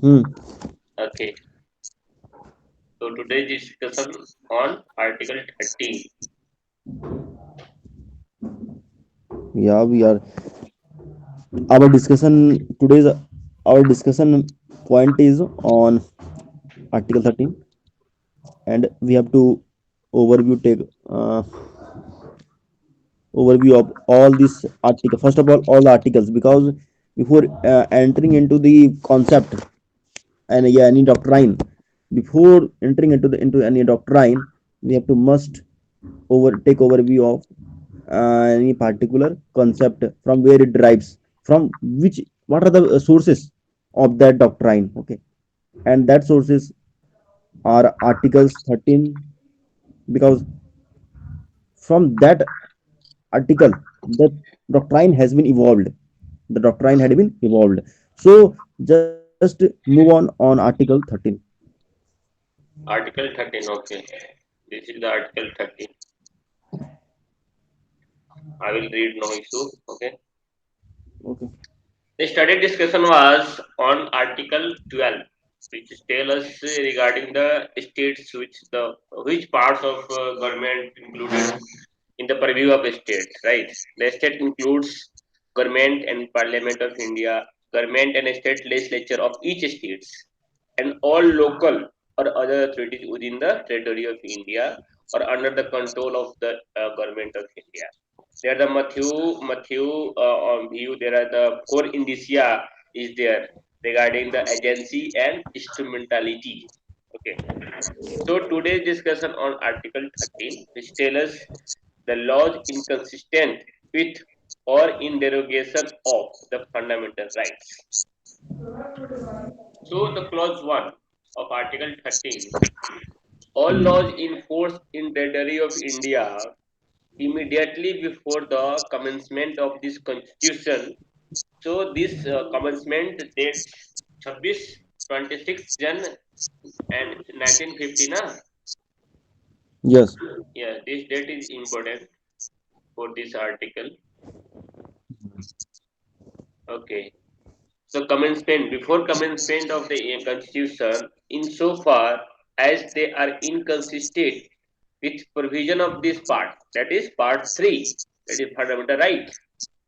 Hmm. Okay, so today's discussion on Article 13. Yeah, we are. Our discussion today's our discussion point is on Article 13, and we have to overview take overview of all these articles. First of all the articles, because before entering into the concept and yeah, any doctrine, before entering into any doctrine, we have to must take overview of any particular concept, from where it derives, from which, what are the sources of that doctrine. Okay, and that sources are articles 13, because from that article the doctrine has been evolved, the doctrine had been evolved. So just move on article 13. Article 13, okay. This is the Article 13. I will read, no issue. Okay. Okay. The study discussion was on Article 12, which tell us regarding the states which parts of government included in the purview of a state, right? The state includes government and Parliament of India, government and state legislature of each states, and all local or other authorities within the territory of India or under the control of the government of India. There are the view. There are the core indicia is there regarding the agency and instrumentality. Okay. So today's discussion on Article 13, which tells us the laws inconsistent with or in derogation of the fundamental rights. So the clause 1 of Article 13, all laws in force in territory of India immediately before the commencement of this constitution. So this commencement date 26 26 Jan and 1950 na. Yes. Yeah, this date is important for this article. Okay. So commencement before commencement of the constitution, insofar as they are inconsistent with provision of this part, that is part 3, that is fundamental right,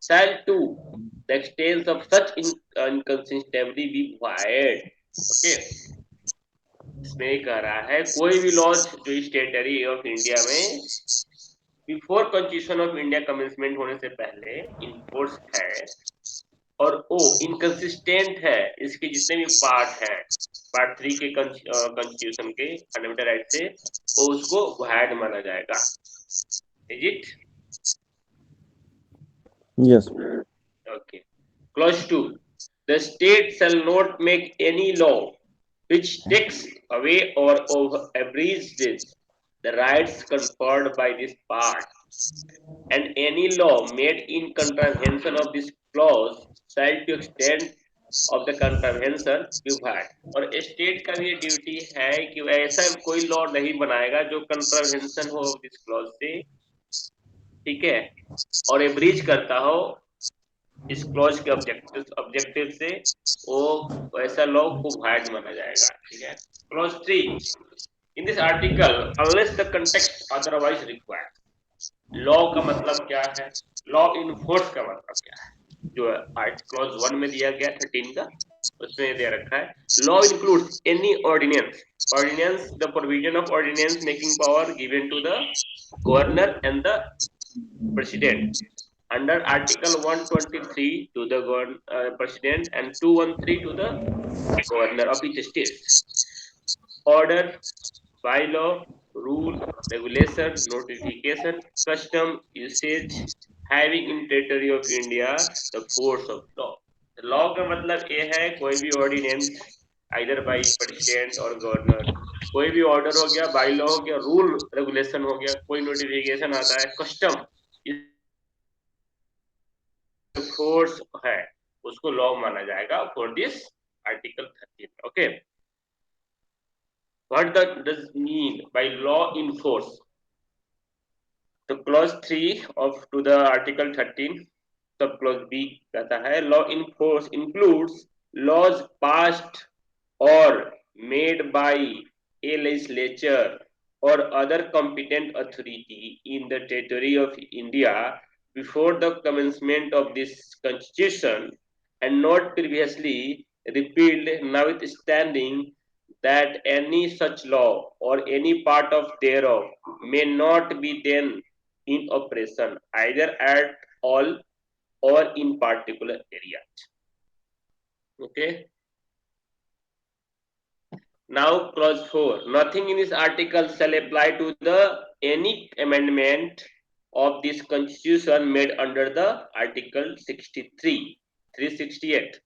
shall 2, the extent of such inconsistency be void. Okay, इसमें ये कह रहा है कोई भी laws जो इस territory of India में before constitution of India commencement होने से पहले इनफोर्स है और वो इनकंसिस्टेंट है, इसके जितने भी पार्ट हैं पार्ट 3 के कॉन्स्टिट्यूशन के फंडामेंटल राइट से, वो उसको वैड माना जाएगा. Is it? Yes. Okay. Clause 2. The state shall not make any law which takes away or abridges the rights conferred by this part, and any law made in contravention of this clause shall to extent of the contravention be void. और state का भी ये duty है कि वह ऐसा कोई law नहीं बनाएगा जो कंट्रावेंशन हो दिस क्लॉज से, ठीक है, और एब्रीज करता हो इस क्लॉज के ऑब्जेक्टिव से, वो ऐसा लॉ को वाइड माना जाएगा. ठीक है. Clause 3, in this article unless the context otherwise required. Law का मतलब क्या है, लॉ इनफोर्स का मतलब क्या है, जो आर्ट क्लॉज 1 में दिया गया 13 का, उसमें दे रखा है law includes any ordinance. Ordinance, the provision of ordinance making power given to the governor and the president under article 123 to the president and 213 to the governor of each state. Order, bylaw, rule, regulation, notification, custom, usage having in territory of India the force of law. Law का मतलब ये है कोई भी ordinance either by president और governor, कोई भी order हो गया, बाई लॉ हो गया, रूल रेगुलेशन हो गया, कोई नोटिफिकेशन आता है, कस्टम, फोर्स है, उसको लॉ माना जाएगा for this article 13. Okay. What does mean by law in force? तो clause 3 of to the article 13 sub clause B कहता है law in force includes laws passed or made by a legislature or other competent authority in the territory of India before the commencement of this constitution and not previously repealed, notwithstanding that any such law or any part of thereof may not be then in operation either at all or in particular areas. Okay. Now, clause 4. Nothing in this article shall apply to the any amendment of this constitution made under the article 63, 368.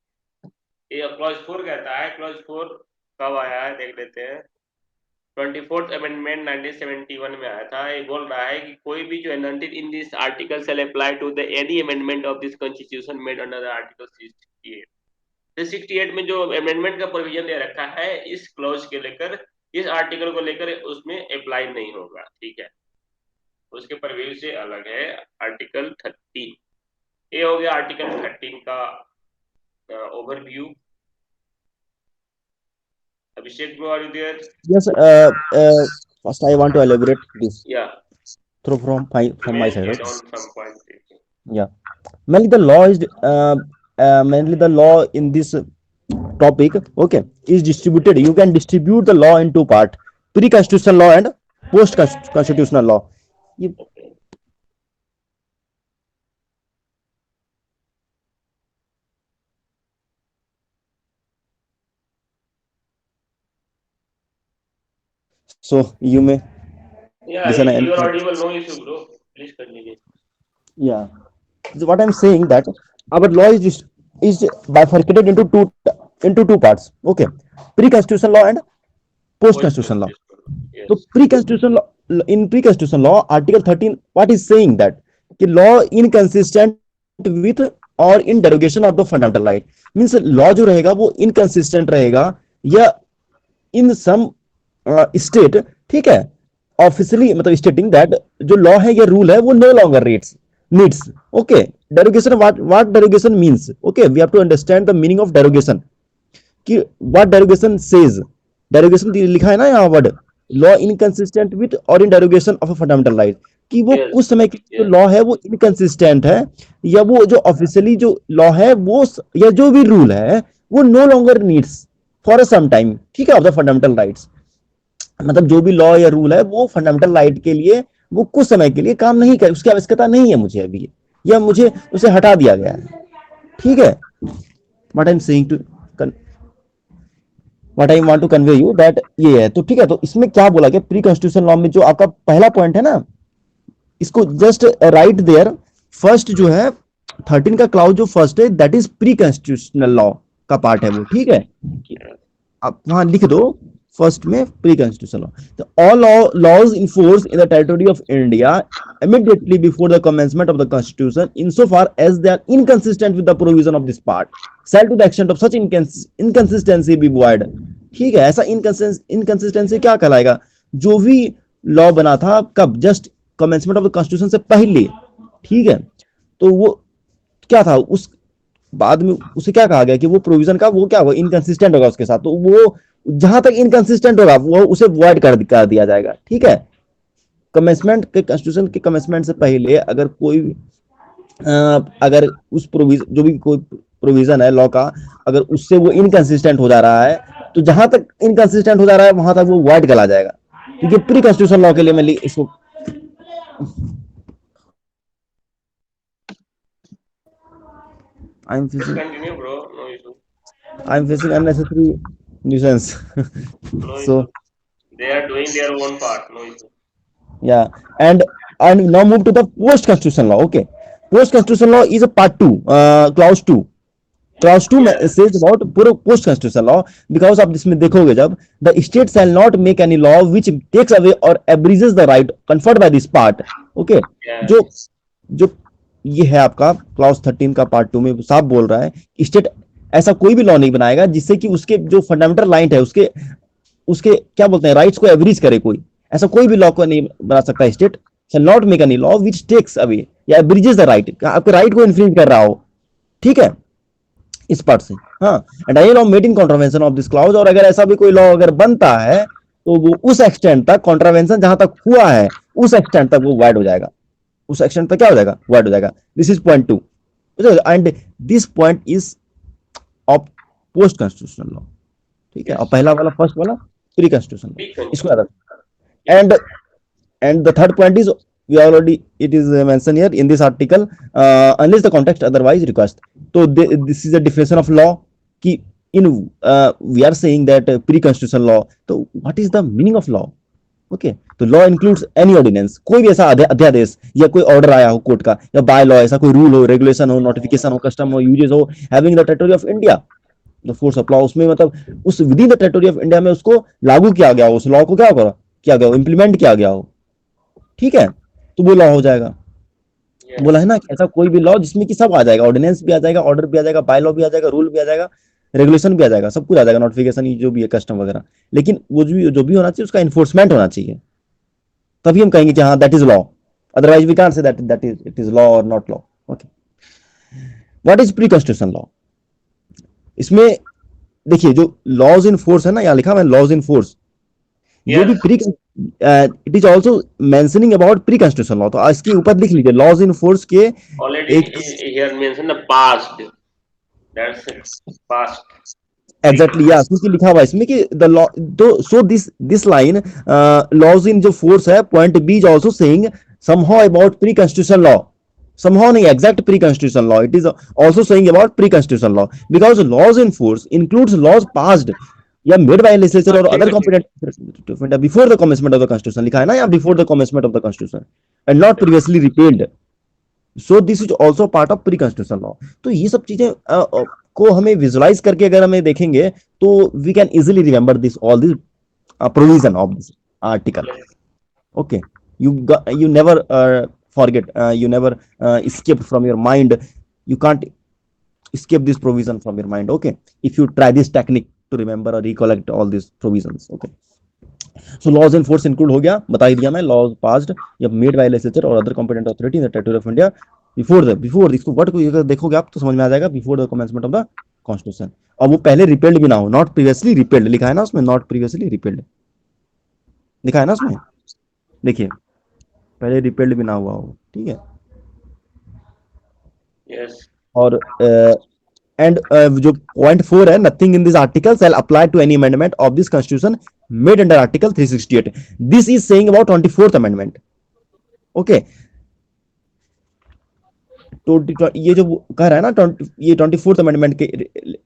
ये clause 4 कहता है. Clause 4 कब आया है देख लेते हैं. 24th amendment 1971 में आया था. ये बोल रहा है कि कोई भी जो nothing in this article shall apply to the any amendment of this constitution made under the article 68. 368 में जो अमेंडमेंट का प्रोविजन दे रखा है इस क्लॉज के लेकर, इस आर्टिकल को लेकर उसमें अप्लाई नहीं होगा. ठीक है, उसके प्रोविजन से अलग है आर्टिकल 13. ये हो गया आर्टिकल 13 का overview. Abhishek, bro, are you there? Yes, first I want to elaborate this Yeah. through from my side. Add on some points. Yeah, mainly the law is mainly the law in this topic, okay, is distributed. You can distribute the law in two part: pre-constitutional law and post-constitutional law. So you may Yeah, listen. you are audible, no issue, bro. Please continue. Yeah, so what I'm saying that our law is bifurcated into two parts. Okay, pre-constitutional law and post-constitutional law. Yes. So pre-constitutional law, in pre-constitutional law, Article 13, what is saying that the law inconsistent with or in derogation of the fundamental right, means law जो रहेगा वो inconsistent रहेगा या in some state, ठीक है, officially मतलब stating that जो law है या रूल है वो no longer needs. Okay, derogation, what derogation means. Okay, we have to understand the meaning of derogation कि व्हाट डेरोगेशन सेज. डेरोगेशन लिखा है ना यहाँ word, law inconsistent with or in derogation of a fundamental right, कि वो Yes. उस समय की जो लॉ है वो इनकंसिस्टेंट है या वो जो ऑफिशियली जो लॉ है वो या जो भी रूल है वो no longer needs for some time, ठीक है, ऑफ द फंडामेंटल राइट्स. मतलब जो भी लॉ या रूल है वो फंडामेंटल राइट के लिए वो कुछ समय के लिए काम नहीं कर, उसकी आवश्यकता नहीं है मुझे अभी, या मुझे उसे हटा दिया गया है. ठीक है, what I am saying to what I want to convey you that ये है. तो ठीक है, तो इसमें क्या बोला गया प्री कॉन्स्टिट्यूशन लॉ में, जो आपका पहला पॉइंट है ना, इसको जस्ट राइट देयर. फर्स्ट जो है 13 का क्लाउज जो फर्स्ट है that is pre constitutional law का पार्ट है वो. ठीक है, आप वहां लिख दो फर्स्ट में प्री कॉन्स्टिट्यूशनल लॉ. तो all laws in force in the territory of India immediately before the commencement of the constitution insofar as they are inconsistent with the provision of this part shall to the extent of such inconsistency be void. ठीक है, ऐसा inconsistency क्या कहलाएगा, जो भी law बना था कब, just commencement of the constitution से पहले. ठीक है, तो वो क्या था, उस बाद में उसे क्या कहा गया कि वो प्रोविजन का वो क्या होगा, इनकंसिस्टेंट होगा उसके साथ. तो वो जहां तक इनकंसिस्टेंट होगा वो उसे वॉइड कर दिया जाएगा. ठीक है, कमेंसमेंट के कॉन्स्टिट्यूशन के कमेंसमेंट से पहले अगर कोई अगर उस प्रोविजन जो भी कोई प्रोविजन है लॉ का, अगर उससे वो इनकंसिस्टेंट हो जा रहा है तो जहां तक इनकंसिस्टेंट हो जा रहा है वहां तक वो वॉइड करा जाएगा. क्योंकि प्री कॉन्स्टिट्यूशन लॉ के लिए मैं इसको I'm facing, Continue, bro. No issue. I'm facing unnecessary nuisance. No So issue. They are doing their own part. No issue. yeah, and now move to the post constitutional law. Okay, post constitutional law is a part 2, clause 2. Clause 2 में says about पूरा post constitutional law. Because आप इसमें देखोगे जब the state shall not make any law which takes away or abridges the right conferred by this part. Okay, जो ये है आपका क्लास 13 का पार्ट 2 में साफ बोल रहा है स्टेट ऐसा कोई भी लॉ नहीं बनाएगा जिससे कि उसके जो फंडामेंटल राइट है उसके उसके क्या बोलते हैं राइट्स को एवरेज करे. कोई ऐसा कोई भी लॉ को नहीं बना सकता. State shall not make any law which takes away या एब्रीजेस द राइट, आपके राइट को इन्फ्रिंज कर रहा हो. ठीक है, इस पार्ट से। हाँ, and I law made in contravention of this clause, और अगर ऐसा भी कोई लॉ अगर बनता है तो वो उस एक्सटेंट तक कॉन्ट्रावेंशन जहां तक हुआ है उस एक्सटेंट तक वो वाइड हो जाएगा, उस एक्सटेंट तक क्या हो जाएगा, वाइड हो जाएगा। This is point two, and this point is of post constitutional law. ठीक है, और Yes. पहला वाला फर्स्ट वाला प्री कॉन्स्टिट्यूशन लॉ, इसको याद Pre-constitutional. रखना। Yes. And and the third point is, we already it is mentioned here in this article, unless the context otherwise request. So this is a definition of law कि in we are saying that pre-constitutional law, तो what is the meaning of law? Okay तो law includes any ordinance, कोई भी ऐसा अध्यादेश या कोई order आया हो कोर्ट का, या बाय लॉ ऐसा कोई रूल हो, रेगुलेशन हो, नोटिफिकेशन हो, कस्टम हो, यूजेस हो, having the territory of India, the force of law, उसमें मतलब उस with in the territory of India में उसको लागू किया गया हो, उस लॉ को क्या करा किया गया हो, इंप्लीमेंट किया गया हो, ठीक है, तो वो लॉ हो जाएगा। बोला है Yes. ना कि ऐसा कोई भी लॉ जिसमें कि सब आ जाएगा, ऑर्डिनेंस भी आ जाएगा, ऑर्डर भी आ जाएगा, बाय लॉ भी आ जाएगा, रूल भी आ जाएगा, रेगुलेशन भी आ जाएगा, सब कुछ आ जाएगा, नोटिफिकेशन जो भी है, कस्टम वगैरह, लेकिन वो जो भी होना चाहिए उसका इन्फोर्समेंट होना चाहिए, तभी हम कहेंगे कि हाँ that is law, otherwise we can't say that is it is law or not law. Okay, what is pre constitution law? इसमें देखिए जो लॉज इन फोर्स है ना, यहाँ लिखा हुआ है लॉज इन फोर्स, जो भी Yes. Pre it is also mentioning about pre constitution law, तो इसके ऊपर लिख लीजिए लॉज इन फोर्स के Already एक here mentioned the past. That's it. Past. Exactly या क्योंकि लिखा हुआ है इसमें कि द लॉ, तो so this line laws in जो फोर्स है point B is also saying somehow about pre constitution law, somehow नहीं exact pre constitution law, it is also saying about pre constitution law, because laws in force includes laws passed या made by legislature or other competent before the commencement of the constitution, लिखा है ना, या before the commencement of the constitution and not previously repelled, so this is also part of pre constitution law. तो ये सब चीजें को हमें विजुलाइज करके अगर हमें देखेंगे तो we can easily remember this all this provision of this article. Yes. Okay, you never forget, you never escape from your mind, you can't escape this provision from your mind, okay, if you try this technique to remember or recollect all these provisions, okay. So laws in force include हो गया, बता ही दिया मैं, laws passed या made by legislature or other competent authority in the territory of India before इसको word को अगर देखोगे आप तो समझ में आ जाएगा, before the commencement of the constitution, और वो पहले रिपेल्ड भी ना हो, नॉट प्रीवियसली रिपेल्ड लिखा है ना उसमें, नॉट प्रीवियसली रिपेल्ड लिखा है ना उसमें, देखिए पहले रिपेल्ड भी ना हुआ हो, ठीक है। Yes. और एंड जो पॉइंट 4 है, nothing in this article shall apply to any amendment of this constitution made under article 368, this is saying about 24th amendment, okay. तो ये जो कह रहा है ना, ये 24th अमेंडमेंट के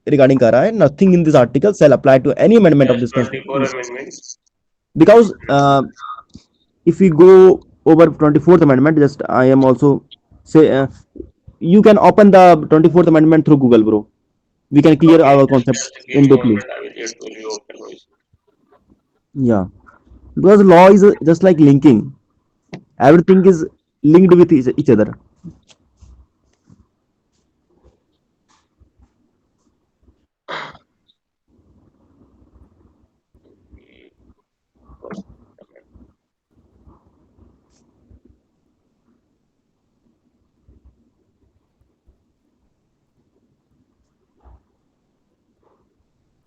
रिगार्डिंग कह रहा है, nothing in this article shall apply to any amendment of Yes. This 24 constitution, amendments. because if we go over 24th amendment, just I am also say you can open the 24th amendment through Google, bro, we can clear Okay. our concept Just give in me a deeply. moment. I will it will be open voice. Yeah, because law is just like linking, everything is linked with each other.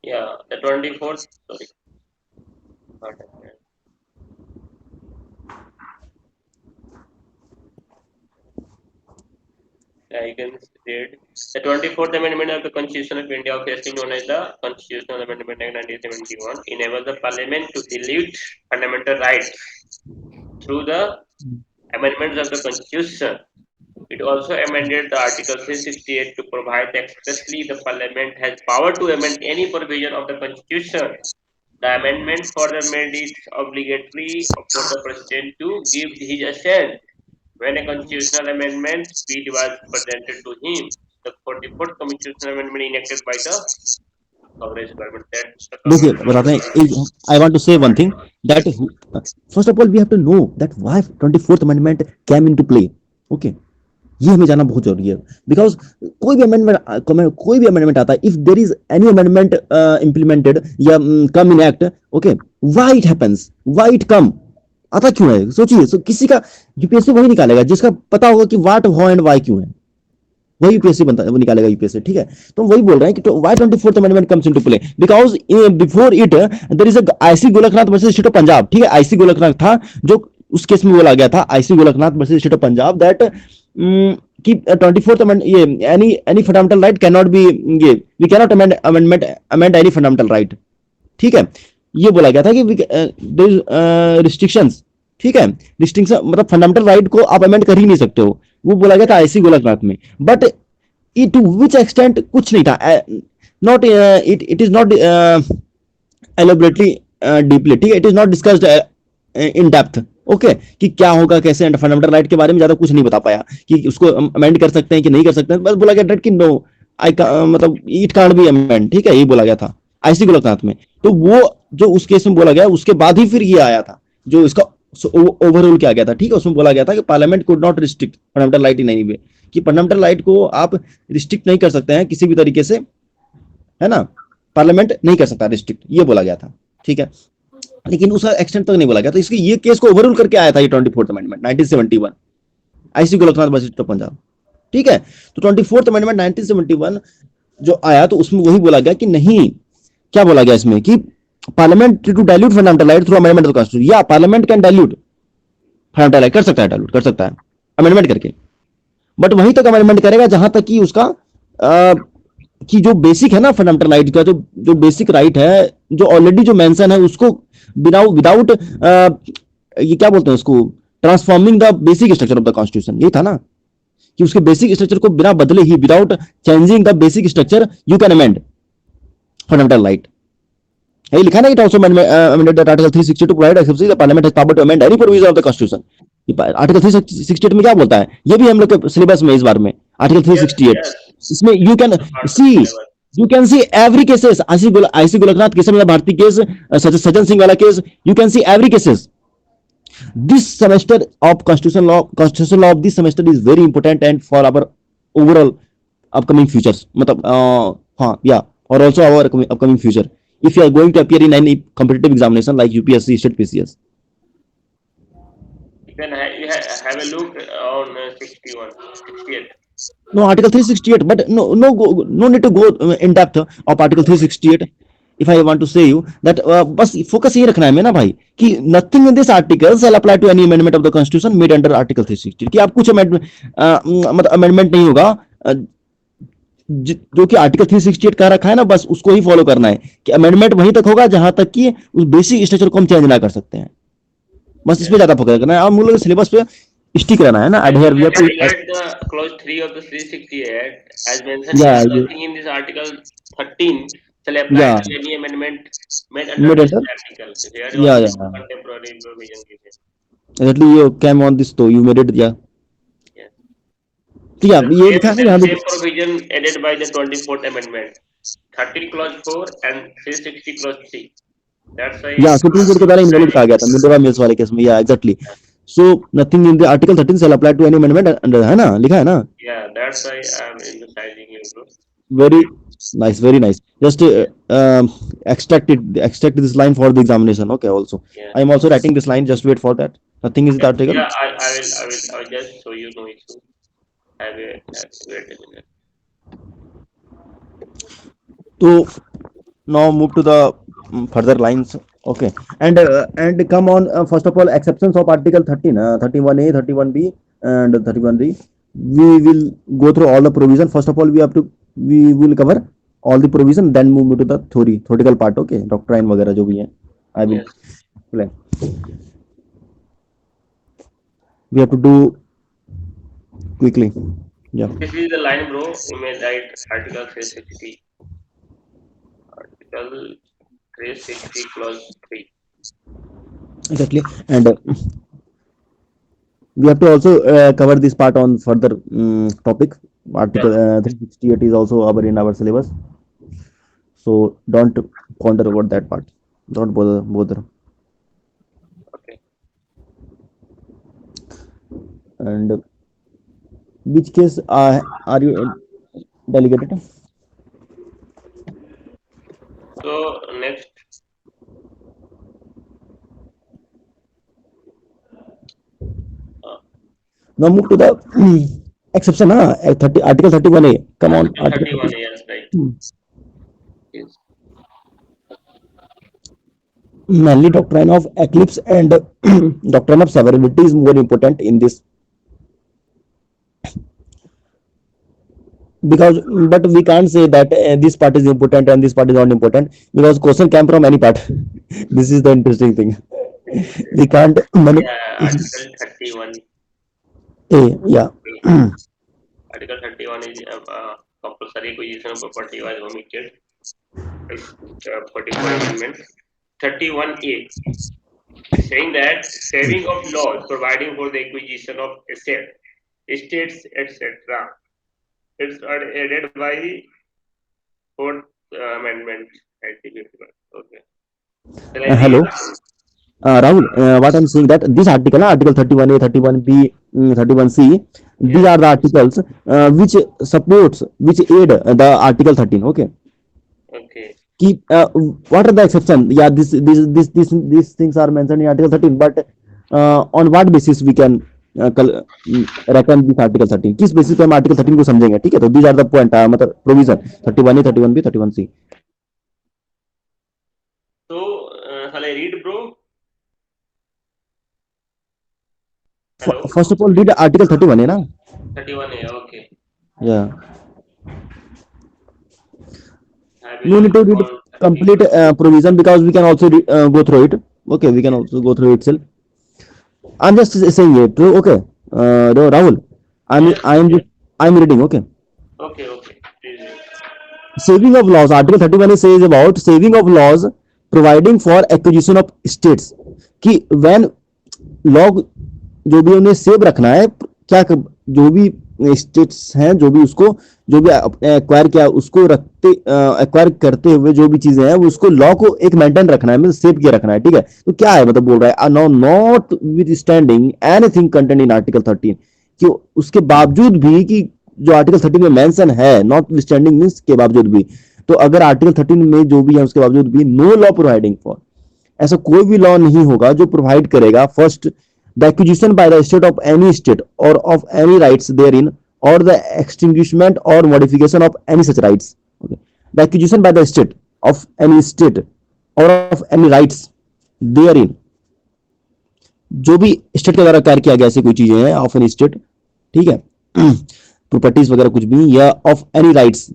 Yeah, the 24th. Sorry. Not that. Yeah, you can read. The 24th Amendment of the Constitution of India, officially known as the Constitutional Amendment Act 1971, enables the Parliament to delete fundamental rights through the amendments of the Constitution. It also amended the Article 368 to provide expressly the Parliament has power to amend any provision of the Constitution. The amendment further made it obligatory for the President to give his assent when a constitutional amendment bill was presented to him. The 44th Constitutional Amendment enacted by the Congress government sets the देखिए common बताते law. हैं, I want to say one thing, that first of all we have to know that why 24th amendment came into play, okay, ये हमें जानना बहुत जरूरी है, because कोई भी अमेंडमेंट आता है, if there is any amendment implemented या come in act, okay, why it happens, why it come, आता क्यों है, सोचिए, किसी का यूपीएससी वही निकालेगा जिसका पता होगा कि व्हाट हाउ एंड व्हाई क्यों है, वही यूपीएससी बनता वो निकालेगा यूपीएससी, ठीक है। तो वही बोल रहे हैं कि why 24th amendment comes into play, because before it there is a IC Golaknath versus state of Punjab, ठीक है। आईसी गोलकनाथ था जो उस केस में बोला गया था, I C Golaknath versus state of Punjab, that कि 24th अमेंड ये any fundamental right can not be, ये we can not amend any fundamental right, ठीक है। ये बोला गया था कि रिस्ट्रिक्शंस, ठीक है, रिस्ट्रिक्शन मतलब फंडामेंटल राइट को आप अमेंड कर ही नहीं सकते हो, वो बोला गया था आईसी गोलकनाथ में। बट टू विच एक्सटेंट कुछ नहीं था, not it is not elaborately deeply, ठीक है, it is not discussed in depth, okay, कि क्या होगा कैसे, फंडामेंटल राइट के बारे में ज्यादा कुछ नहीं बता पाया कि उसको अमेंड कर सकते हैं कि नहीं कर सकते हैं, बस बोला गया कि नो आई मतलब इट कांट बी अमेंड, ठीक है, यही बोला गया था आईसी गोलकनाथ में। तो वो जो उस केस में बोला गया उसके बाद ही फिर ये आया था जो इसका ओवरऑल किया गया था, ठीक है। उसमें बोला गया था कि parliament could not restrict fundamental right in any way, कि फंडामेंटल राइट को आप रिस्ट्रिक्ट नहीं कर सकते हैं किसी भी तरीके से, है ना, पार्लियामेंट नहीं कर सकता रिस्ट्रिक्ट, ये बोला गया था, ठीक है। लेकिन उसका एक्सटेंट तक नहीं बोला गया, तो इसके ये केस को ओवररूल करके आया था ये 24th amendment 1971, IC Golaknath versus Punjab, ठीक है। तो 24th अमेंडमेंट 1971 जो आया तो उसमें वही बोला गया कि नहीं, क्या बोला गया इसमें कि parliament to dilute fundamental right through amendment of the constitution, या parliament can dilute fundamental right, कर सकता है, डाइल्यूट कर सकता है अमेंडमेंट करके, बट वहीं तक अमेंडमेंट करेगा जहां तक कि उसका कि जो बेसिक है ना फंडामेंटल राइट का, जो जो बेसिक राइट है, जो ऑलरेडी जो मेंशन है उसको विदाउट ये क्या बोलते हैं उसको, transforming the basic structure of the constitution, ये था ना, कि उसके बेसिक स्ट्रक्चर को बिना बदले ही, without changing the basic structure you can amend fundamental right. यही लिखा ना, it also amended that article 362 provide exceptionally the parliament has power to amend any provision of the constitution. Article 368 में क्या बोलता है, ये भी हम लोग के सिलेबस में इस बार में आर्टिकल Yes, 368, yes. इसमें you can The part of the see, syllabus. You can see every cases, IC Golaknath case में, भारती केस, सज्जन सिंह वाला case, you can see every cases. This semester of constitutional law of this semester is very important and for our overall upcoming futures, मतलब हाँ या, or also our upcoming future, if you are going to appear in any competitive examination like UPSC, state PCS. You can have a look on 61, 68. No, article 368, but no need to go in depth of article 368, if I want to say you that बस focus ये रखना है मैं ना भाई, कि nothing in this article shall apply to any amendment of the constitution made under article 360, कि आप कुछ मतलब अमेंडमेंट नहीं होगा जो कि आर्टिकल 368 कह रखा है ना, बस उसको ही फॉलो करना है, कि अमेंडमेंट वहीं तक होगा जहां तक कि उस बेसिक स्ट्रक्चर को हम चेंज ना कर सकते हैं, बस इस पे Yes. ज्यादा फोकस करना है। हम लोग सिलेबस पे स्टिक रहना है ना, And adhere we have let to, us read the clause 3 of the 368 as mentioned here. yeah, Nothing in this article 13 shall apply yeah, to any amendment made under mid this enter, article. Here yeah, also yeah, contemporary provision given. exactly, you came on this तो you made it, yeah, Yes. तो या The ये same, लिखा है ना and यहाँ same पे, provision added by the 24th amendment. 13 clause 4 and 360 clause 3. That's why या सुप्रीम कोर्ट के द्वारा इनवैलिड कहा गया था मिनर्वा मिल्स वाले केस में, या exactly. So nothing in the article 13 shall apply to any amendment under, है ना, लिखा है ना, yeah, that's why I'm emphasizing you, bro. very nice, very nice, just extract this line for the examination, okay, also Yeah. I am also writing this line, just wait for that, nothing is the article. Yeah, I will just show you, no issue. Wait a minute. So now move to the further lines, okay, and come on, first of all exceptions of article 13, 31A, 31B and 31D, we will go through all the provision. First of all we will cover all the provision, then move to the theoretical part, okay, doctrine वगैरह जो भी है I will Yes. explain. We have to do quickly, yeah, This is the line, bro. You may write article 360. Article 360 clause 3. exactly, and we have to also cover this part on further topic. Article Yeah. 368 is also in our syllabus, so don't ponder about that part, don't bother. Okay. And which case are you delegated? So next, Now move to the exception ना, 30 article 31A, come on Article article 31, yes, right. 30, Yes. mainly doctrine of eclipse and doctrine of severability is more important in this, because but we can't say that this part is important and this part is not important, because question came from any part. This is the interesting thing. We can't Yeah, Article 31. yeah. Article 31 is compulsory acquisition of property was omitted. It's 44 Amendment. 31A is saying that saving of laws providing for the acquisition of asset, estates, etc. It's added by Fourth Amendment 1951. Okay. Shall I Hello. read? Rahul, what I'm saying that this article, Article 31A, 31B, 31C, these Yes. are the articles which supports, which aid the Article 13. Okay. Okay. Keep what are the exception? Yeah, these things are mentioned in Article 13, but on what basis we can reckon this Article 13? किस basis पे हम Article 13 को समझेंगे? ठीक है, तो these are the point, मतलब provision 31A, 31B, 31C. So, shall I read, bro? Hello? First of all, read Article 31, है ना? 31A. Okay. Yeah. I No will need to read on 30. complete provision, because we can also go through it. Okay, we can also go through itself. I'm just saying it. Okay, Rahul, Yes. Yes. I'm reading. Okay, Okay. Okay. Please read. saving of laws. Article 31 says about saving of laws, providing for acquisition of states. कि when law जो भी उन्हें save रखना है, क्या जो भी states हैं, जो भी उसको जो भी एक्वायर किया उसको रखते एक्वायर करते हुए जो भी चीजें हैं उसको लॉ को एक मेंटेन रखना है, मतलब सेव किया रखना है. ठीक है, तो क्या है, मतलब बोल रहा है no notwithstanding anything content in article 13, कि उसके बावजूद भी कि जो आर्टिकल 13 में मेंशन है, नॉट स्टैंडिंग मीन्स के बावजूद भी, तो अगर आर्टिकल 13 में जो भी है उसके बावजूद भी नो लॉ प्रोवाइडिंग फॉर, ऐसा कोई भी लॉ नहीं होगा जो प्रोवाइड करेगा first the acquisition by the state of any state or of any rights therein or the extinguishment or modification of any such rights. The acquisition by the state of any state or of any rights therein, जो भी state के द्वारा कार्य किया गया ऐसी कोई चीजें हैं ऑफ एनी स्टेट, ठीक है, प्रॉपर्टीज वगैरह कुछ भी, या ऑफ एनी राइट्स,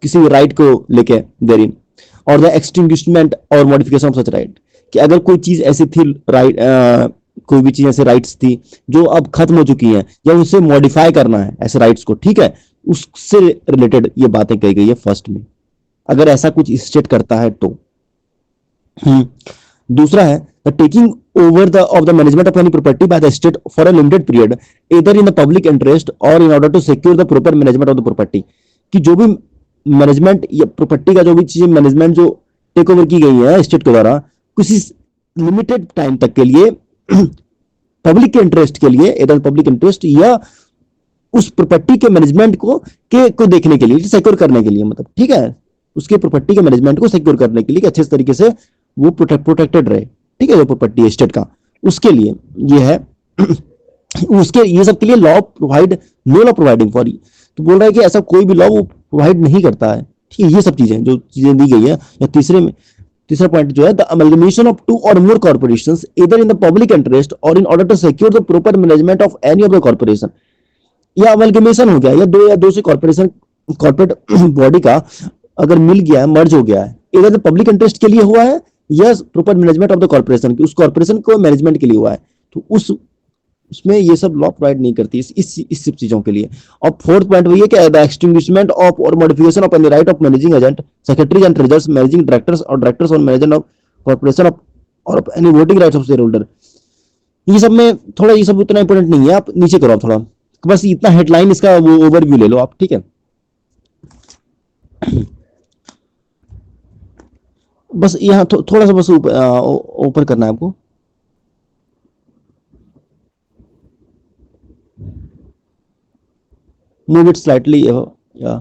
किसी भी राइट को लेके there in, or the extinguishment or modification of such right, कि अगर कोई चीज ऐसी थी राइट, कोई भी चीज ऐसे राइट्स थी जो अब खत्म हो चुकी हैं या उसे मॉडिफाई करना है ऐसे राइट्स को, ठीक है, उससे रिलेटेड ये बातें कही गई है फर्स्ट में, अगर ऐसा कुछ स्टेट करता है तो. दूसरा है the taking over the of the management of any property by the state for a limited period इधर इन द पब्लिक इंटरेस्ट और in order to secure the proper management of the property, कि जो भी management या property का जो भी चीजें मैनेजमेंट जो टेक ओवर की गई है स्टेट के द्वारा किसी लिमिटेड टाइम तक के लिए, पब्लिक के इंटरेस्ट के लिए, इधर पब्लिक इंटरेस्ट या उस प्रॉपर्टी के मैनेजमेंट को देखने के लिए, सिक्योर करने के लिए, मतलब ठीक है, उसके प्रॉपर्टी के मैनेजमेंट को सिक्योर करने के लिए कि अच्छे तरीके से वो प्रोटेक्टेड रहे, ठीक है, जो प्रॉपर्टी है स्टेट का, उसके लिए ये है. उसके ये सब के लिए law provide, no law providing for, तो बोल रहा है कि ऐसा कोई भी लॉ वो प्रोवाइड नहीं करता है. ठीक है, ये सब चीजें जो चीजें दी गई है. या तीसरा पॉइंट जो है द अमलगमेशन ऑफ टू और मोर कॉर्पोरेशंस इधर इन द पब्लिक इंटरेस्ट और in order to secure the proper management of any of the corporation, या अमलगमेशन हो गया या दो से कॉर्पोरेशन कॉर्पोरेट बॉडी का अगर मिल गया है, मर्ज हो गया है, इधर पब्लिक इंटरेस्ट के लिए हुआ है या proper management of the corporation की, उस कॉर्पोरेशन को मैनेजमेंट के लिए हुआ है, तो उसमें ये सब लॉ प्रोवाइड नहीं करती इस सब चीजों के लिए. और फोर्थ पॉइंट वही है कि द एक्सटिंग्विशमेंट ऑफ और modification of any right of managing agent, secretaries and treasures, managing directors और डायरेक्टर्स और मैनेजर ऑफ कॉर्पोरेशन ऑफ और any voting rights of share holder. ये सब में थोड़ा ये सब उतना इंपॉर्टेंट नहीं है, आप नीचे करो थोड़ा, बस इतना हेडलाइन इसका वो ओवरव्यू ले लो आप, ठीक है. बस यहाँ थोड़ा सा बस ऊपर करना है आपको. मूव इट स्लाइटली, या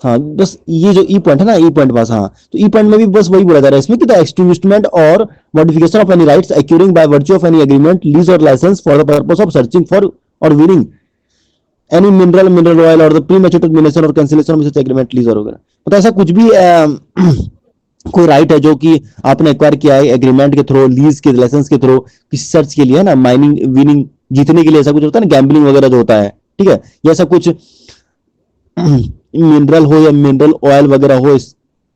हाँ, बस ये जो ई पॉइंट है ना, ई पॉइंट बस, हाँ, तो ई पॉइंट में भी बस वही बोला जा रहा है इसमें कि the extinguishment or modification of any rights accruing by virtue of any agreement, lease or licence for the purpose of searching for or winning any mineral oil or the premature termination or cancellation of such agreement lease वगैरह, मतलब ऐसा कुछ भी कोई right है जो कि आपने एक्वायर किया है एग्रीमेंट के थ्रू, लीज के लाइसेंस के थ्रू, किसी सर्च के लिए, है ना, माइनिंग विनिंग जीतने के लिए, ऐसा कुछ होता है ना, गैम्बलिंग वगैरह जो होता है, ठीक है, ये ऐसा कुछ मिनरल हो या मिनरल ऑयल वगैरह हो,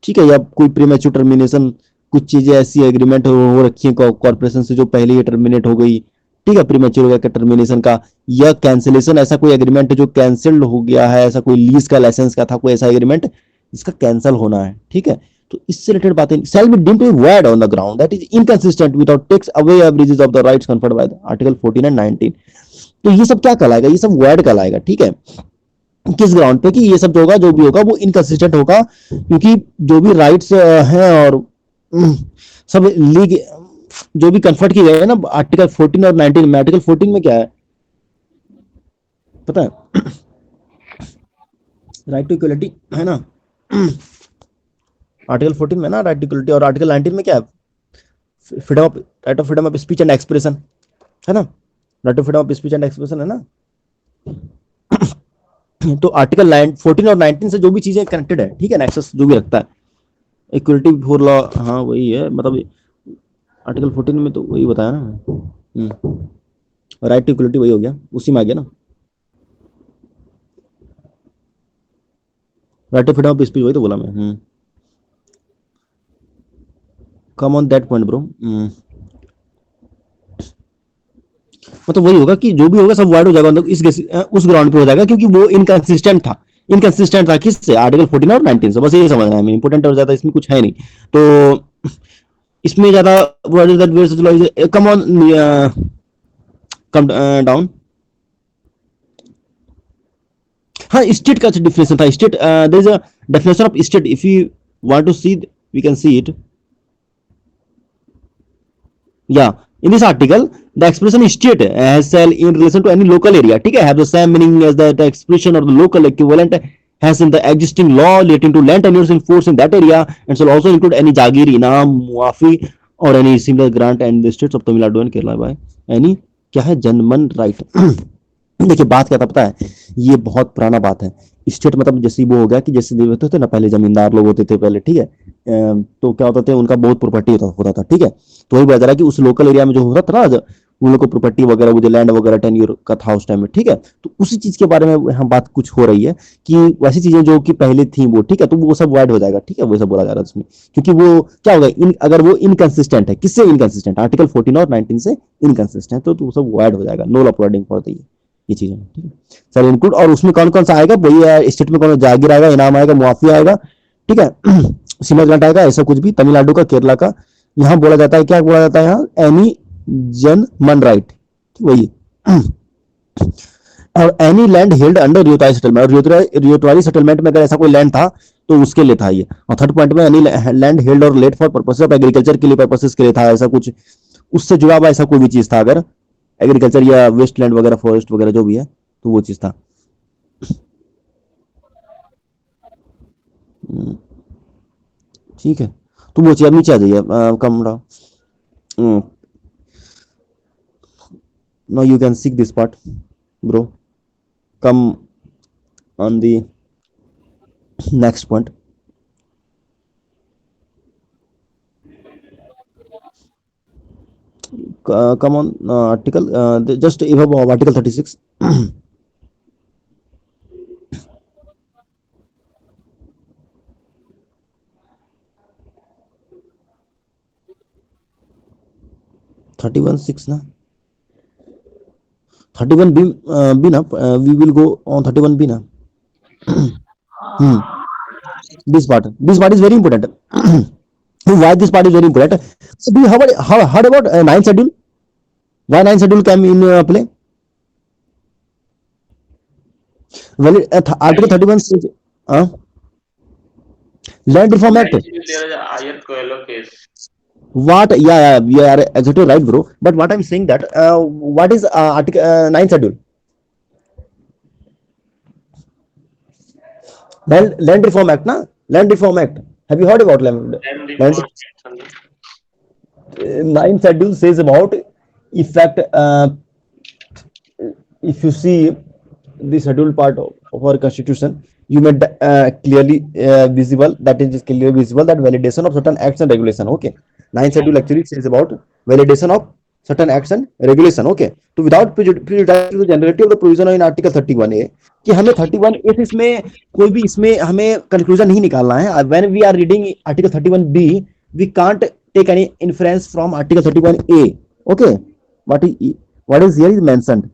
ठीक है, या कोई प्रीमैच्योर टर्मिनेशन, कुछ चीजें ऐसी एग्रीमेंट हो रखी है कॉर्पोरेशन से जो पहले ही टर्मिनेट हो गई, ठीक है, प्रीमैच्योर हो गया टर्मिनेशन का, या कैंसिलेशन, ऐसा कोई एग्रीमेंट जो कैंसिल्ड हो गया है, ऐसा कोई लीज का लाइसेंस का था कोई ऐसा एग्रीमेंट इसका कैंसिल होना है, ठीक है। तो इससे रिलेटेड बातें, shall be deemed to be void on the ground that is inconsistent without takes away averages of the rights conferred by the article 14 and 19। तो ये सब क्या कहलाएगा, ये सब void कहलाएगा, ठीक है। किस ग्राउंड पे कि ये सब जो होगा, जो भी होगा वो इनकंसिस्टेंट होगा, क्योंकि जो भी राइट्स हैं और सब लीग जो भी कन्फर्ट किए गए हैं ना आर्टिकल 14 और 19 में, आर्टिकल 14 में क्या है पता है, राइट टू इक्वलिटी, है ना, आर्टिकल 14 में ना राइट टू इक्वलिटी, और आर्टिकल 19 में क्या है, freedom of right of freedom of speech and expression, है ना, right to freedom of speech and expression, है ना। तो आर्टिकल 14 और 19 से जो भी चीजें कनेक्टेड है, ठीक है, नेक्सस जो भी रखता है, इक्वलिटी बिफोर लॉ, हाँ वही है, मतलब आर्टिकल 14 में तो वही बताया ना, राइट टू इक्वलिटी वही हो गया, उसी में आ गया ना, right to freedom of speech, वही तो बोला मैं। Come on that point bro, मतलब वही होगा कि जो भी होगा सब वाइड हो जाएगा, मतलब उस ग्राउंड पे हो जाएगा, क्योंकि वो इनकंसिस्टेंट था किससे, आर्टिकल 14 और 19 से, बस ये समझना है, इंपोर्टेंट और ज्यादा इसमें कुछ है नहीं। तो इसमें ज्यादा कम ऑन कम डाउन, हाँ स्टेट का डिफिनेशन था, state there is a definition of state, if you want to see we can see it, या in this article the expression state has shall in relation to any local area, ठीक है, have the same meaning as the expression or the local equivalent has in the existing law relating to land tenures in force in that area, and shall also include any jagir, inam, muafi or any similar grant and the states of Tamil Nadu and Kerala by any क्या है जनमन right. देखिए बात क्या था पता है, ये बहुत पुराना बात है, स्टेट मतलब जैसे वो हो गया कि जैसे होते थे ना पहले, जमींदार लोग होते थे पहले, ठीक है, तो क्या होता था उनका बहुत प्रॉपर्टी होता था, ठीक है, तो वही बता रहा कि उस लोकल एरिया में जो होता था ना, उन लोग को प्रॉपर्टी वगैरह, वो जो लैंड वगैरह टेन्योर का था उस टाइम में, ठीक है, तो उसी चीज के बारे में यहाँ बात कुछ हो रही है कि वैसी चीजें जो कि पहले थी वो, ठीक है, तो वो सब वाइड हो जाएगा, ठीक है, वो सब बोला जा रहा है उसमें, क्योंकि वो क्या होगा अगर वो इनकंसिस्टेंट है, किससे इनकंसिस्टेंट, आर्टिकल 14 और 19 से इनकंसिस्टेंट, तो वो सब वाइड हो जाएगा, no law providing for the ये चीजें, ठीक है, सर इंक्लूड, और उसमें कौन कौन सा आएगा वही है, स्टेट में कौन जागीर आएगा, इनाम आएगा, मुआफी आएगा, ठीक है, सिमर ग्रांट आएगा, ऐसा कुछ भी, तमिलनाडु का, केरला का, यहाँ बोला जाता है, क्या बोला जाता है यहाँ, एनी जन मन राइट, वही or any land held under ryotwari settlement, और रियोटारी सेटलमेंट में अगर ऐसा कोई लैंड था तो उसके लिए था ये, और थर्ड पॉइंट में एनी लैंड हेल्ड और let for purpose of agriculture के लिए, पर्पसेस के लिए था, ऐसा कुछ उससे जुड़ा हुआ ऐसा कोई भी चीज था, अगर एग्रीकल्चर या वेस्ट लैंड वगैरह, फॉरेस्ट वगैरह जो भी है, तो वो चीज था, ठीक है, तो वो चीज अब नीचे आ जाइए, कम now you can seek this part bro, come on the next point, come on article just above article 36 31(6) ना, 31 b ना, we will go on 31 b ना, hmm. this part is very important why this part is very important, so do you have heard about ninth schedule, why ninth schedule came in play, well article 31 says land reform act, Actually, there is a higher Coelho case. what, yeah, you are exactly right bro, but what I'm saying that what is article 9th schedule, land reform act na, land reform act, have you heard about Then land, reform action. 9th schedule says about effect, if you see the scheduled part of our constitution, you made clearly visible, that is clearly visible, that validation of certain acts and regulation. Okay, ninth schedule actually says about validation of certain acts and regulation. Okay, तो without prejudice to the generality of the provision in article 31A, कि हमें 31A से इसमें कोई भी इसमें हमें conclusion नहीं निकालना है. When we are reading article 31B, we can't take any inference from article 31A. Okay, what is here is mentioned.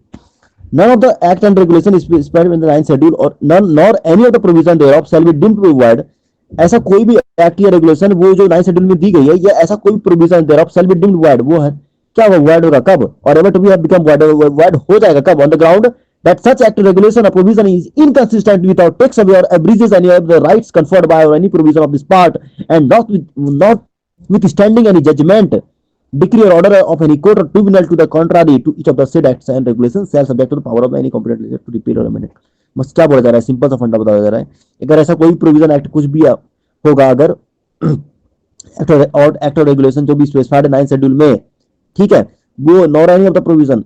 None of the act and regulation is specified in the ninth schedule, or none nor any of the provision thereof shall be deemed to be void. ऐसा कोई भी act या regulation वो जो ninth schedule में दी गई है, या ऐसा कोई provision there of shall be deemed void, वो है क्या, वो void होगा कब, और ever to be have become void हो जाएगा कब, on the ground that such act, regulation, or provision is inconsistent with or takes away or abridges any of the rights conferred by or any provision of this part, and not withstanding any judgment, decree or order of any court or tribunal to the contrary to each of the said acts and regulations shall subject to the power of any competent legislature to repeal or amend it. बस क्या बोला जा रहा है, simple सा फंडा बताया जा रहा है. अगर ऐसा कोई प्रोविजन एक्ट कुछ भी होगा, अगर एक्ट और रेगुलेशन जो भी स्पेसिफाइड है नाइन्थ शेड्यूल में, ठीक है, वो nor any of the provision,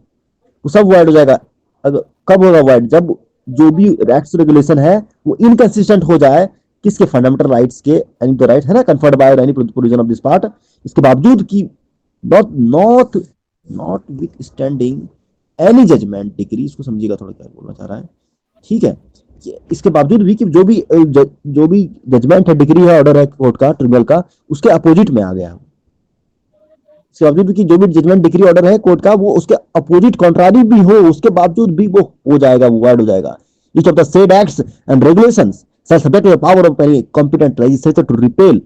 वो सब वाइड हो जाएगा. अगर कब होगा वाइड, जब जो भी एक्ट रेगुलेशन है वो इनकंसिस्टेंट हो जाए किसके, फंडामेंटल राइट्स के, यानी द राइट है ना, conferred by any provision of this part, इसके बावजूद की notwithstanding any judgment decree, इसको समझिएगा थोड़ा क्या बोलना चाह रहा है, ठीक है. इसके बावजूद भी कि जो भी जजमेंट है, डिग्री है, ऑर्डर है कोर्ट का, ट्रिब्यूनल का, उसके अपोजिट में आ गया. इसके बावजूद कि जो भी जजमेंट, डिग्री, ऑर्डर है कोर्ट का, वो उसके अपोजिट कॉन्ट्रारी भी हो, उसके बावजूद भी वो हो जाएगा, वो वाइड हो जाएगा. Each of the said acts and regulations shall subject to the power of any competent legislature to repeal.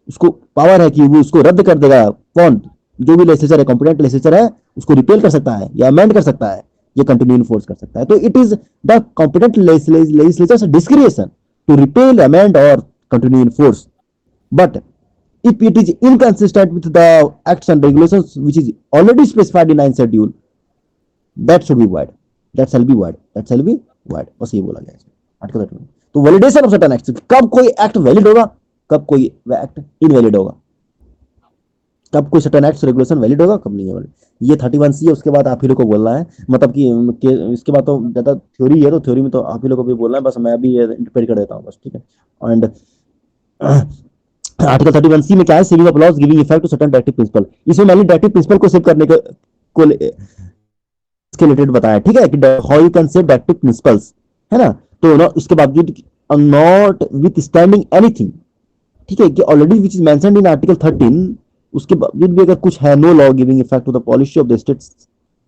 उसको पावर है कि वो उसको रद्द कर देगा. कौन, जो भी लेजिस्लेचर है, कॉम्पिटेंट लेजिस्लेचर है, उसको रिपेल कर सकता है या अमेंड कर सकता है, ये कंटिन्यू इन्फोर्स कर सकता है. तो it is the competent legislature's discretion to repeal, amend or continue in force. But if it is inconsistent with the acts and regulations which is already specified in ninth schedule, that should be void, that shall be void, that shall be void. बस ये बोला गया है article 31. तो validation of certain act, कब कोई act valid होगा, कब कोई एक्ट इनवैलिड होगा, कब कोई सर्टेन एक्ट रेगुलेशन वैलिड होगा, कब नहीं है. ये 31C है. उसके बाद आप ही लोग को बोलना है, मतलब कि इसके बाद तो ज्यादा थ्योरी है, तो थ्योरी में तो आप ही लोग को भी बोलना है, बस मैं अभी इंटरप्रेट कर देता हूँ बस, ठीक है. एंड आर्टिकल 31C में क्या है, saving of laws giving effect to certain directive principle. इसमें मैंने डायरेक्टिव प्रिंसिपल को सेव करने को इसके रिलेटेड बताया, ठीक है, कि how you can save directive principles, है ना. तो इसके बावजूद नॉट विथ स्टैंडिंग एनीथिंग, ठीक है, कि already which is mentioned in article 13, उसके बावजूद भी अगर कुछ है, no law giving effect to the policy of the states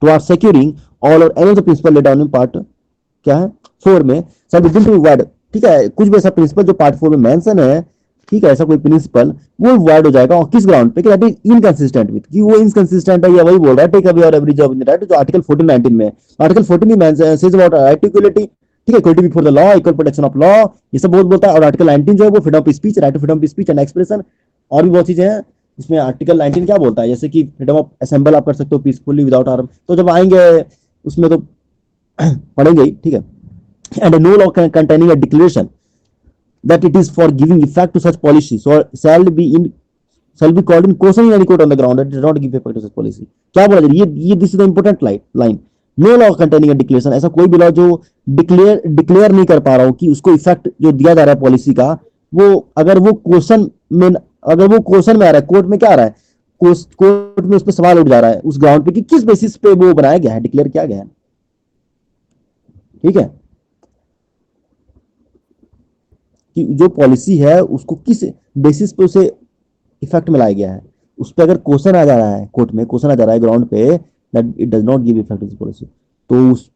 towards securing all or any of the principle laid down in part क्या है 4 में, shall be deemed to be void. ठीक है, कुछ भी ऐसा प्रिंसिपल जो पार्ट 4 में मेंशन है, ठीक है, ऐसा कोई प्रिंसिपल, वो वाइड हो जाएगा. और किस ग्राउंड पे, कि दैट इज इनकंसिस्टेंट विद, कि वो इनकंसिस्टेंट है, या वही बोल रहा है टेक अवे और एवरेज ऑफ द राइट, जो आर्टिकल 14 19 में, आर्टिकल 14 में says about right to equality, ठीक है, equality before the law, equal protection of law, ये सब बहुत बोलता है. और आर्टिकल 19 जो है वो freedom of speech, right to freedom of speech and expression, और भी बहुत चीजें हैं. इसमें आर्टिकल 19 क्या बोलता है, जैसे कि फ्रीडम ऑफ असेंबल आप कर सकते हो पीसफुली विदाउट आर्म. तो जब आएंगे उसमें तो पढ़ेंगे ही, ठीक है. And no law containing a declaration that it is for giving effect to such policy so shall be called in question in any court on the ground that does not give effect to such policy. क्या बोला जाए, ये this is the important line. No law containing a declaration, ऐसा कोई भी law जो declare नहीं कर पा रहा हूं कि उसको इफेक्ट जो दिया जा रहा है पॉलिसी का, वो अगर वो क्वेश्चन में आ रहा है, कोर्ट में क्या आ रहा है, कोर्ट में उस पर सवाल उठ जा रहा है उस ग्राउंड पे कि किस बेसिस पे वो बनाया गया है, डिक्लेयर किया गया है, ठीक है, कि जो पॉलिसी है उसको किस बेसिस पे उसे इफेक्ट में लाया गया है. उस पर अगर क्वेश्चन आ जा रहा है, कोर्ट में क्वेश्चन आ जा रहा है ग्राउंड पे that it does not give effect to this policy, तो उस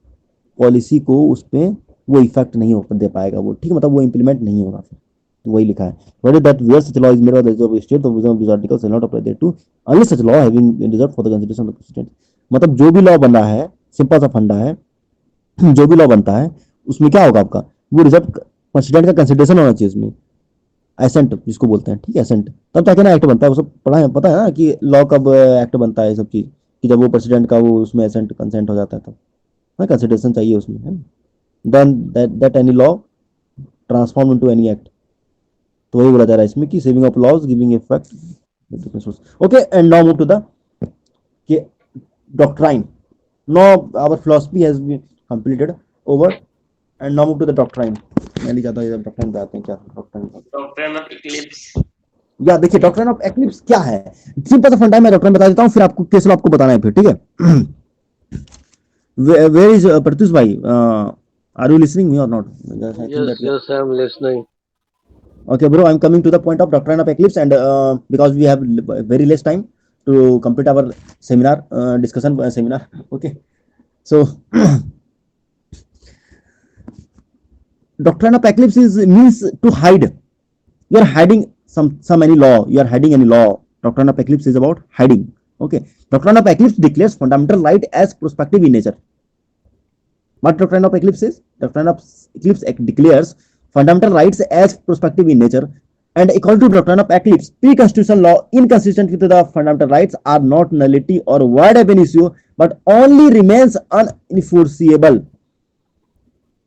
पॉलिसी को उस पे वो इफेक्ट नहीं हो दे पाएगा वो, ठीक है, मतलब वो इंप्लीमेंट नहीं होगा. फिर तो वही लिखा है, whether that where such law is made by the legislature of a state, the provision of this article shall not apply thereto unless such law having been reserved for the consideration of the constituent. मतलब जो भी law बना है, simple सा फंडा है, जो भी लॉ बनता है उसमें क्या होगा आपका, वो रिजर्व कंस्टिट्यूएंट का कंसिडरेशन होना चाहिए उसमें, एसेंट जिसको बोलते हैं, ठीक है, एसेंट. तब जाके ना एक्ट बनता है, वो सब पढ़ा है, पता है ना कि लॉ कब एक्ट बनता है, सब चीज, कि जब वो प्रेसिडेंट का वो उसमें एसेंट कंसेंट हो जाता है, तब कंसिडरेशन चाहिए उसमें, है. Then that any law transform into any act. तो वही बोला जा रहा है इसमें कि saving of laws giving effect. Okay, and now move to the doctrine. Now our philosophy has been completed over and now move to the doctrine. मैं नहीं चाहता ये डॉक्ट्राइन पे आते हैं, क्या डॉक्ट्राइन। Doctrine of eclipse. या देखिए डॉक्ट्राइन ऑफ एक्लिप्स क्या है, सिंपल सा फंडा मैं डॉक्ट्राइन बता देता हूँ, फिर आपको केस लॉ आपको बताना है फिर, ठीक है। वेयर इज प्रत्युष भाई, आर यू लिसनिंग मी और not? I think Yes, that yes, I am listening. okay bro, I'm coming to the point of doctrine of eclipse, and because we have very less time to complete our seminar discussion seminar, okay, so doctrine of eclipse is means to hide. You are hiding some any law, you are hiding any law. Doctrine of eclipse is about hiding, okay. Doctrine of eclipse declares fundamental light as prospective in nature. What doctrine of eclipse is? Doctrine of eclipse declares fundamental rights as prospective in nature, and according to doctrine of eclipse, pre-constitutional law inconsistent with the fundamental rights are not nullity or void ab initio, but only remains unenforceable.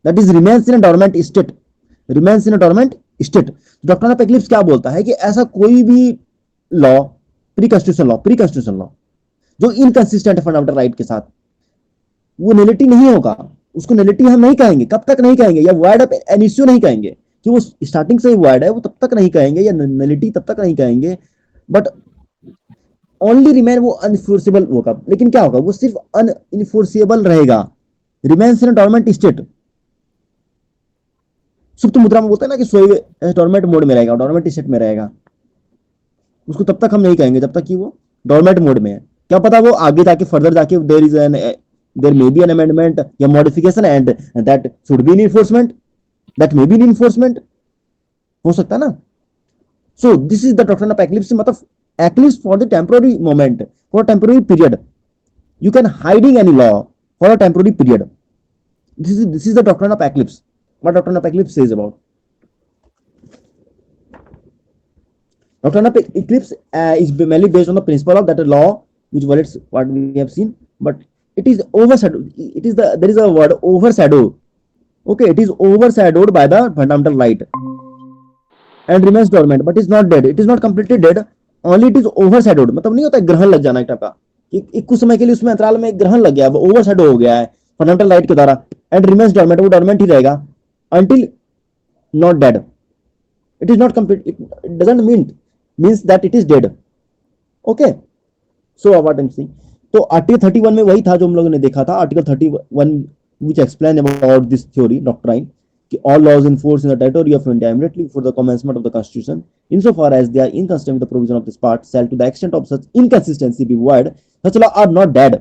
That is remains in a dormant state. Remains in a dormant state. Doctrine of eclipse क्या बोलता है कि ऐसा कोई भी law, pre constitutional law जो inconsistent है fundamental right के साथ, वो नलिटी नहीं होगा। उसको नलिटी हम नहीं कहेंगे, कब तक नहीं कहेंगे, या वाइड ऑफ एन इश्यू नहीं कहेंगे कि वो स्टार्टिंग से ही वाइड है, वो तब तक नहीं कहेंगे, या नलिटी तब तक नहीं कहेंगे, बट ओनली रिमेन वो अनइन्फोर्सेबल होगा। लेकिन क्या होगा, वो सिर्फ अनइन्फोर्सेबल रहेगा, remains in a dormant state. सुप्त मुद्रा में बोलते हैं ना कि सोए डोरमेंट मोड में रहेगा, डोरमेंट स्टेट में रहेगा, उसको तब तक हम नहीं कहेंगे जब तक कि वो डोरमेंट मोड में है। क्या पता वो आगे जाके फर्दर जाके there may be an amendment या modification and that should be in enforcement, that may be in enforcement, हो सकता है ना। so this is the doctrine of eclipse, मतलब eclipse for the temporary moment, for a temporary period, you can hiding any law for a temporary period. This is the doctrine of eclipse. What doctrine of eclipse says about? Doctrine of eclipse is mainly based on the principle of that a law which violates what we have seen, but it is overshadowed. It is there is a word overshadow. Okay, it is overshadowed by the fundamental light and remains dormant, but is not dead. It is not completely dead. Only it is overshadowed. मतलब नहीं होता ग्रहण लग जाना एक type का, कि कुछ समय के लिए उसमें अंतराल में ग्रहण लग गया, वो ओवरशैडो हो गया है फंडामेंटल लाइट के द्वारा, एंड रिमेन्स डोरमेंट, वो डोरमेंट ही रहेगा until not dead. It is not complete. It doesn't means that it is dead. Okay. So what I'm saying. तो आर्टिकल 31 में वही था जो हम लोगों ने देखा था, article 31 which explain about this theory doctrine कि all laws in force in the territory of India immediately before the commencement of the constitution, insofar as they are inconsistent with the provision of this part, shall to the extent of such inconsistency be void, such law are not dead.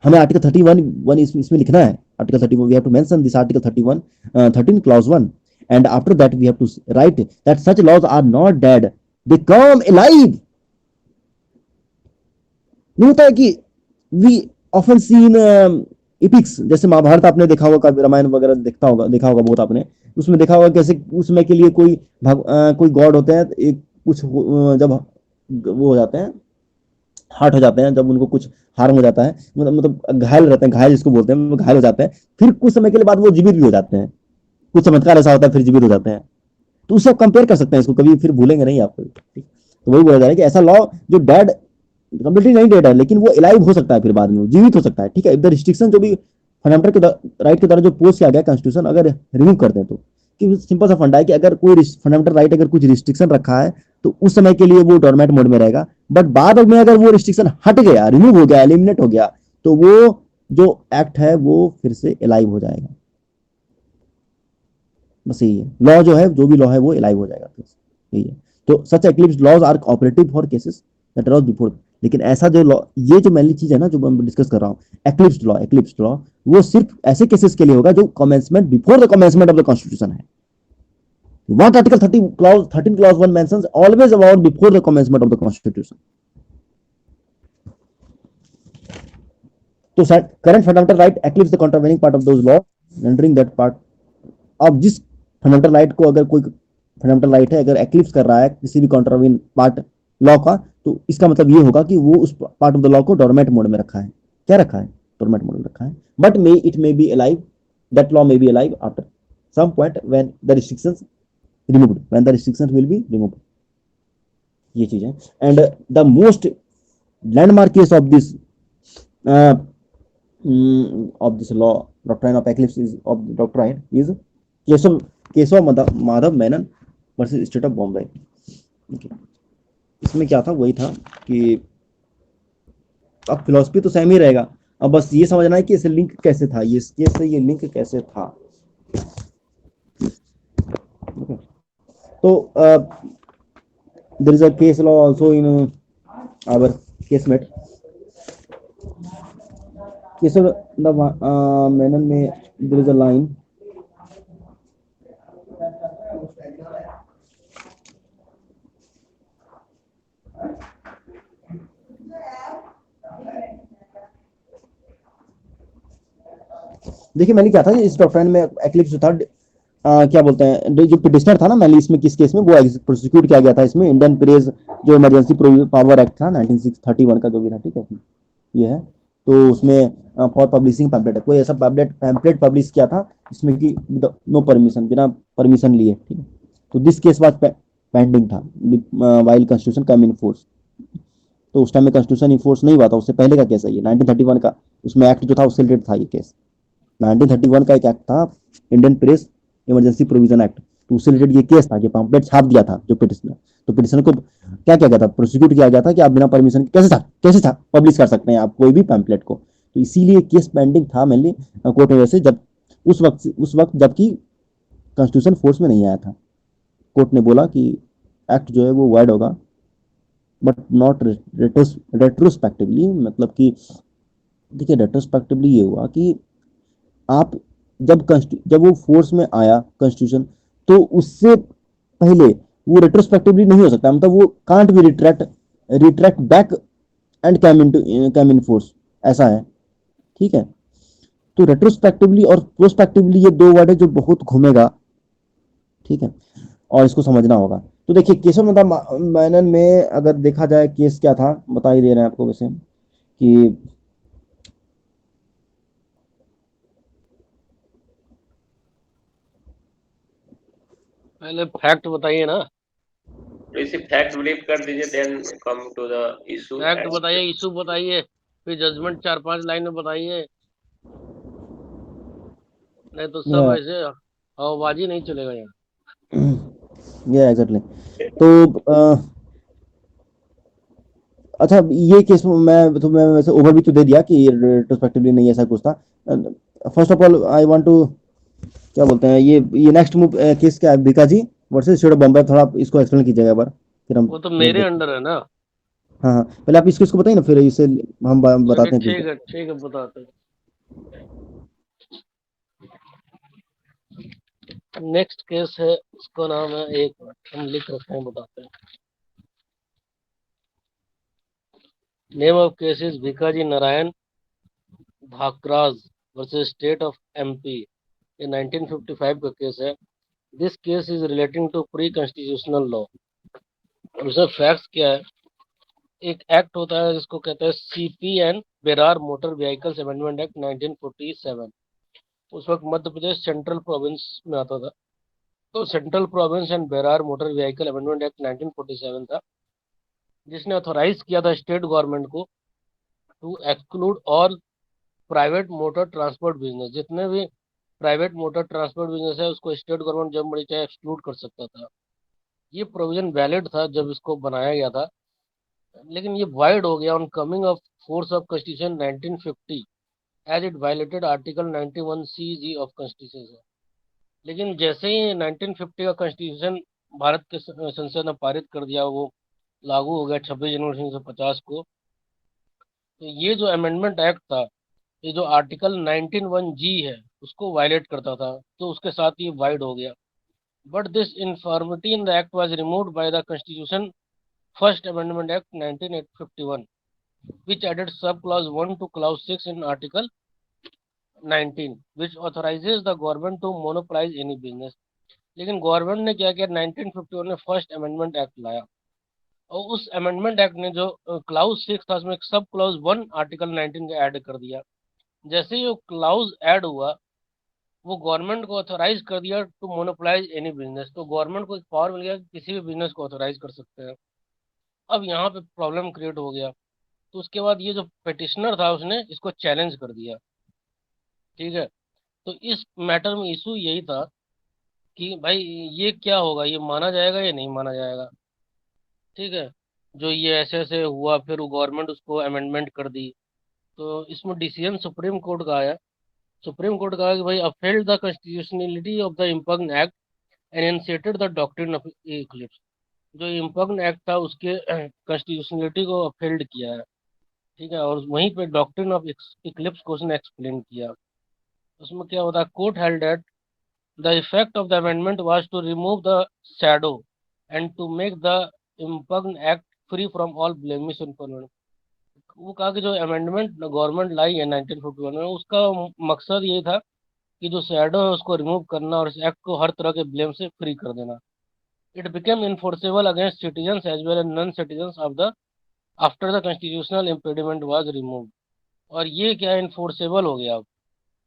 हमें article 31 इसमें लिखना है, article 31 we have to mention this article 31 13 clause 1, and after that we have to write that such laws are not dead, they come alive. नहीं होता है कि we often seen epics, जैसे महाभारत आपने देखा होगा, रामायण वगैरह देखा होगा बहुत आपने, उसमें देखा होगा कैसे उसमें के लिए कोई गॉड होते हैं, एक कुछ जब वो हो जाते हैं, हार्ट हो जाते हैं, जब उनको कुछ हार्म हो जाता है, मतलब घायल रहते हैं, घायल जिसको बोलते हैं, वो घायल हो जाते हैं, फिर कुछ समय के लिए बाद वो जीवित भी हो जाते हैं, कुछ चमत्कार ऐसा होता है फिर जीवित हो जाते हैं। तो उससे कंपेयर कर सकते हैं इसको, कभी फिर भूलेंगे नहीं आप। तो वही बोला जा रहा है कि ऐसा लॉ जो डेड कंप्लीटली नहीं डेड है, लेकिन वो एलाइव हो सकता है, फिर बाद में जीवित हो सकता है, ठीक है। इधर रिस्ट्रिक्शन जो भी फंडामेंटल के राइट के द्वारा जो पोस्ट किया गया कॉन्स्टिट्यूशन, अगर रिमूव करते हैं तो, कि सिंपल सा फंडा है कि अगर कोई फंडामेंटल राइट अगर कुछ रिस्ट्रिक्शन रखा है तो उस समय के लिए वो डोरमेंट मोड में रहेगा, बट बाद में अगर वो रिस्ट्रिक्शन हट गया, रिमूव हो गया, एलिमिनेट हो गया, तो वो जो एक्ट है वो फिर से एलाइव हो जाएगा। बस यही है, लॉ जो है, जो भी लॉ है वो एलाइव हो जाएगा, यही है। तो such eclipse laws are operative for cases that are before, लेकिन ऐसा जो लॉ, ये जो मेनली चीज है ना जो मैं डिस्कस कर रहा हूँ, एक्लिप्स लॉ वो सिर्फ ऐसे केसेस के लिए होगा जो commencement before the commencement of the constitution है। What article 13 clause 1 mentions always about before the commencement of the constitution. तो current fundamental right eclipse the contravening part of those law, rendering that part। अब जिस fundamental right को अगर कोई fundamental right है अगर eclipse कर रहा है किसी भी contravening part law का, तो इसका मतलब ये होगा कि वो उस part of the law को dormant mode में रखा है। क्या रखा है? dormant mode में रखा है। But it may be alive, that law may be alive after some point when the restrictions removed, when the restrictions will be removed, ये चीज है। and the most landmark case of this of this law, doctrine of eclipse is of the doctrine is Keshav Madhav Menon versus State of Bombay. Okay. इसमें क्या था, वही था कि अब फिलोसफी तो सेम ही रहेगा, अब बस ये समझना है कि इसे लिंक कैसे था, ये केस से ये लिंक कैसे था। Okay. तो there is a case law also in our casemate. Case of the Menon में there is a line, देखिए मैंने क्या था इस डॉक्ट्राइन में एक्लिप्स जो था, क्या बोलते हैं, जो पिटिशनर था ना मैंने इसमें किस केस में वो प्रोसिक्यूट किया गया था इसमें इंडियन प्रेस जो इमरजेंसी पावर एक्ट था 1931 का जो भी था, ठीक है, ये है। तो उसमें फॉर पब्लिशिंग पैम्पलेट है, कोई ऐसा पैम्पलेट पब्लिश किया था इसमें कि नो परमिशन, बिना परमिशन लिए, ठीक है। तो दिस केस वाज पेंडिंग था वाइल कॉन्स्टिट्यूशन कम इन फोर्स। तो उस टाइम में कॉन्स्टिट्यूशन इन्फोर्स नहीं हुआ था, उससे पहले का केस है ये 1931 का, उसमें एक्ट जो था उससे रिलेटेड था ये केस। 1931 का एक एक्ट था Indian press emergency provision act, तो उससे रिलेटेड ये केस था कि पंपलेट छाप दिया था जो पिटिशनर, तो पिटिशनर को क्या किया गया था, प्रोसिक्यूट किया गया था कि आप बिना परमिशन कैसे था पब्लिश कर सकते हैं आप कोई भी पैम्पलेट को। तो इसीलिए केस पेंडिंग था मेनली कोर्ट में, से जब उस वक्त जबकि कॉन्स्टिट्यूशन फोर्स में नहीं आया था। कोर्ट ने बोला कि एक्ट जो है वो वाइड होगा बट नॉट रेट्रोस्पेक्टिवली, मतलब कि देखिए रेट्रोस्पेक्टिवली ये हुआ कि आप जब वो फोर्स में आया कॉन्स्टिट्यूशन, तो उससे पहले वो रेट्रोस्पेक्टिवली नहीं हो सकता, मतलब वो can't be retract back and come in force, ऐसा है, ठीक है। तो रेट्रोस्पेक्टिवली और प्रोस्पेक्टिवली ये दो वर्ड है जो बहुत घूमेगा, ठीक है, और इसको समझना होगा। तो देखिए केशव मेनन में अगर देखा जाए केस क्या था, बता ही दे रहे हैं आपको वैसे कि पहले फैक्ट बताइए ना, तो इसे फैक्ट ब्रीफ कर दीजिए, then come to the issue. Fact बताइए, इशू बताइए, फिर जजमेंट 4-5 लाइन में बताइए, नहीं तो सब ऐसे हवाबाजी नहीं चलेगा यहाँ। ये एग्जैक्टली। तो अच्छा ये केस मैं वैसे ओवरव्यू तो दे दिया कि रेट्रोस्पेक्टिवली नहीं ऐसा कुछ था। First of all I want to, क्या बोलते हैं, ये नेक्स्ट मूव केस क्या है, Bhikaji versus state of Bombay, थोड़ा आप इसको एक्सप्लेन कीजिएगा एक बार, फिर हम वो तो नेक्स्ट मेरे देखते हैं। अंडर है ना। हाँ हाँ, पहले आप इसको इसको बताइए ना, फिर इसे हम चलिए बताते हैं फिर। ठीक है बताते हैं। नेक्स्ट केस है, उसका नाम है, एक मिनट हम लिख रखते हैं, बताते हैं। Name of case is Bhikaji Narayan Bhakraj versus state of MP. ये 1955 का केस है। This case is relating to pre constitutional law. और उसमें फैक्ट्स क्या है, एक एक्ट होता है जिसको कहते हैं CPN, Berar motor vehicles amendment act 1947। उस वक्त मध्य प्रदेश सेंट्रल प्रोविंस में आता था। तो central province and Berar motor vehicle amendment act 1947 था, जिसने ऑथोराइज किया था स्टेट गवर्नमेंट को to exclude all private motor transport business. जितने भी प्राइवेट मोटर ट्रांसपोर्ट बिजनेस है उसको स्टेट गवर्नमेंट जब मर्जी चाहे एक्सक्लूड कर सकता था। ये प्रोविजन वैलिड था जब इसको बनाया गया था, लेकिन ये वाइड हो गया on coming of force of constitution 1950 as it violated article 91 C G of constitution. लेकिन जैसे ही 1950 का कॉन्स्टिट्यूशन भारत के संसद ने पारित कर दिया, वो लागू हो गया 26 जनवरी 1950 को। तो ये जो अमेंडमेंट एक्ट था, ये जो आर्टिकल 19(1) जी है उसको वायलेट करता था, तो उसके साथ ये वाइड हो गया। But this infirmity in the act was removed by the constitution first amendment act 1951, which added sub clause 1 to clause 6 in article 19, which authorizes the government to monopolize any business। लेकिन government ने क्या किया, 1951 में first amendment act लाया, और उस amendment act ने जो क्लाउज 6 था उसमें सब क्लाउज 1 आर्टिकल 19 का ऐड कर दिया। जैसे ही वो क्लाउज ऐड हुआ, वो गवर्नमेंट को ऑथोराइज कर दिया टू मोनोपोलाइज एनी बिजनेस। तो गवर्नमेंट को एक पावर मिल गया कि किसी भी बिजनेस को ऑथोराइज कर सकते हैं। अब यहाँ पे प्रॉब्लम क्रिएट हो गया। तो उसके बाद ये जो पिटिशनर था उसने इसको चैलेंज कर दिया ठीक है। तो इस मैटर में इशू यही था कि भाई ये क्या होगा, ये माना जाएगा या नहीं माना जाएगा। ठीक है, जो ये ऐसे ऐसे हुआ, फिर गवर्नमेंट उसको अमेंडमेंट कर दी। तो इसमें डिसीजन सुप्रीम कोर्ट का आया। सुप्रीम कोर्ट का कि भाई upheld the constitutionality of the impugned act and instated the doctrine of eclipse. जो इम्पग्न एक्ट था उसके कॉन्स्टिट्यूशनलिटी को अपहेल्ड किया है। ठीक है, और वहीं पे डॉक्ट्रिन ऑफ इक्लिप्स को उसने एक्सप्लेन किया। उसमें क्या होता है, court held that the effect of the amendment was to remove the shadow and to make the impugned act free from all blemish information. वो कहा कि जो अमेंडमेंट गवर्नमेंट लाई है 1951 में, उसका मकसद ये था कि जो शैडो है उसको रिमूव करना और इस एक्ट को हर तरह के ब्लेम से फ्री कर देना। It became enforceable against citizens as well as non citizens of the after the constitutional impediment was remove. और ये क्या इन्फोर्सेबल हो गया अब,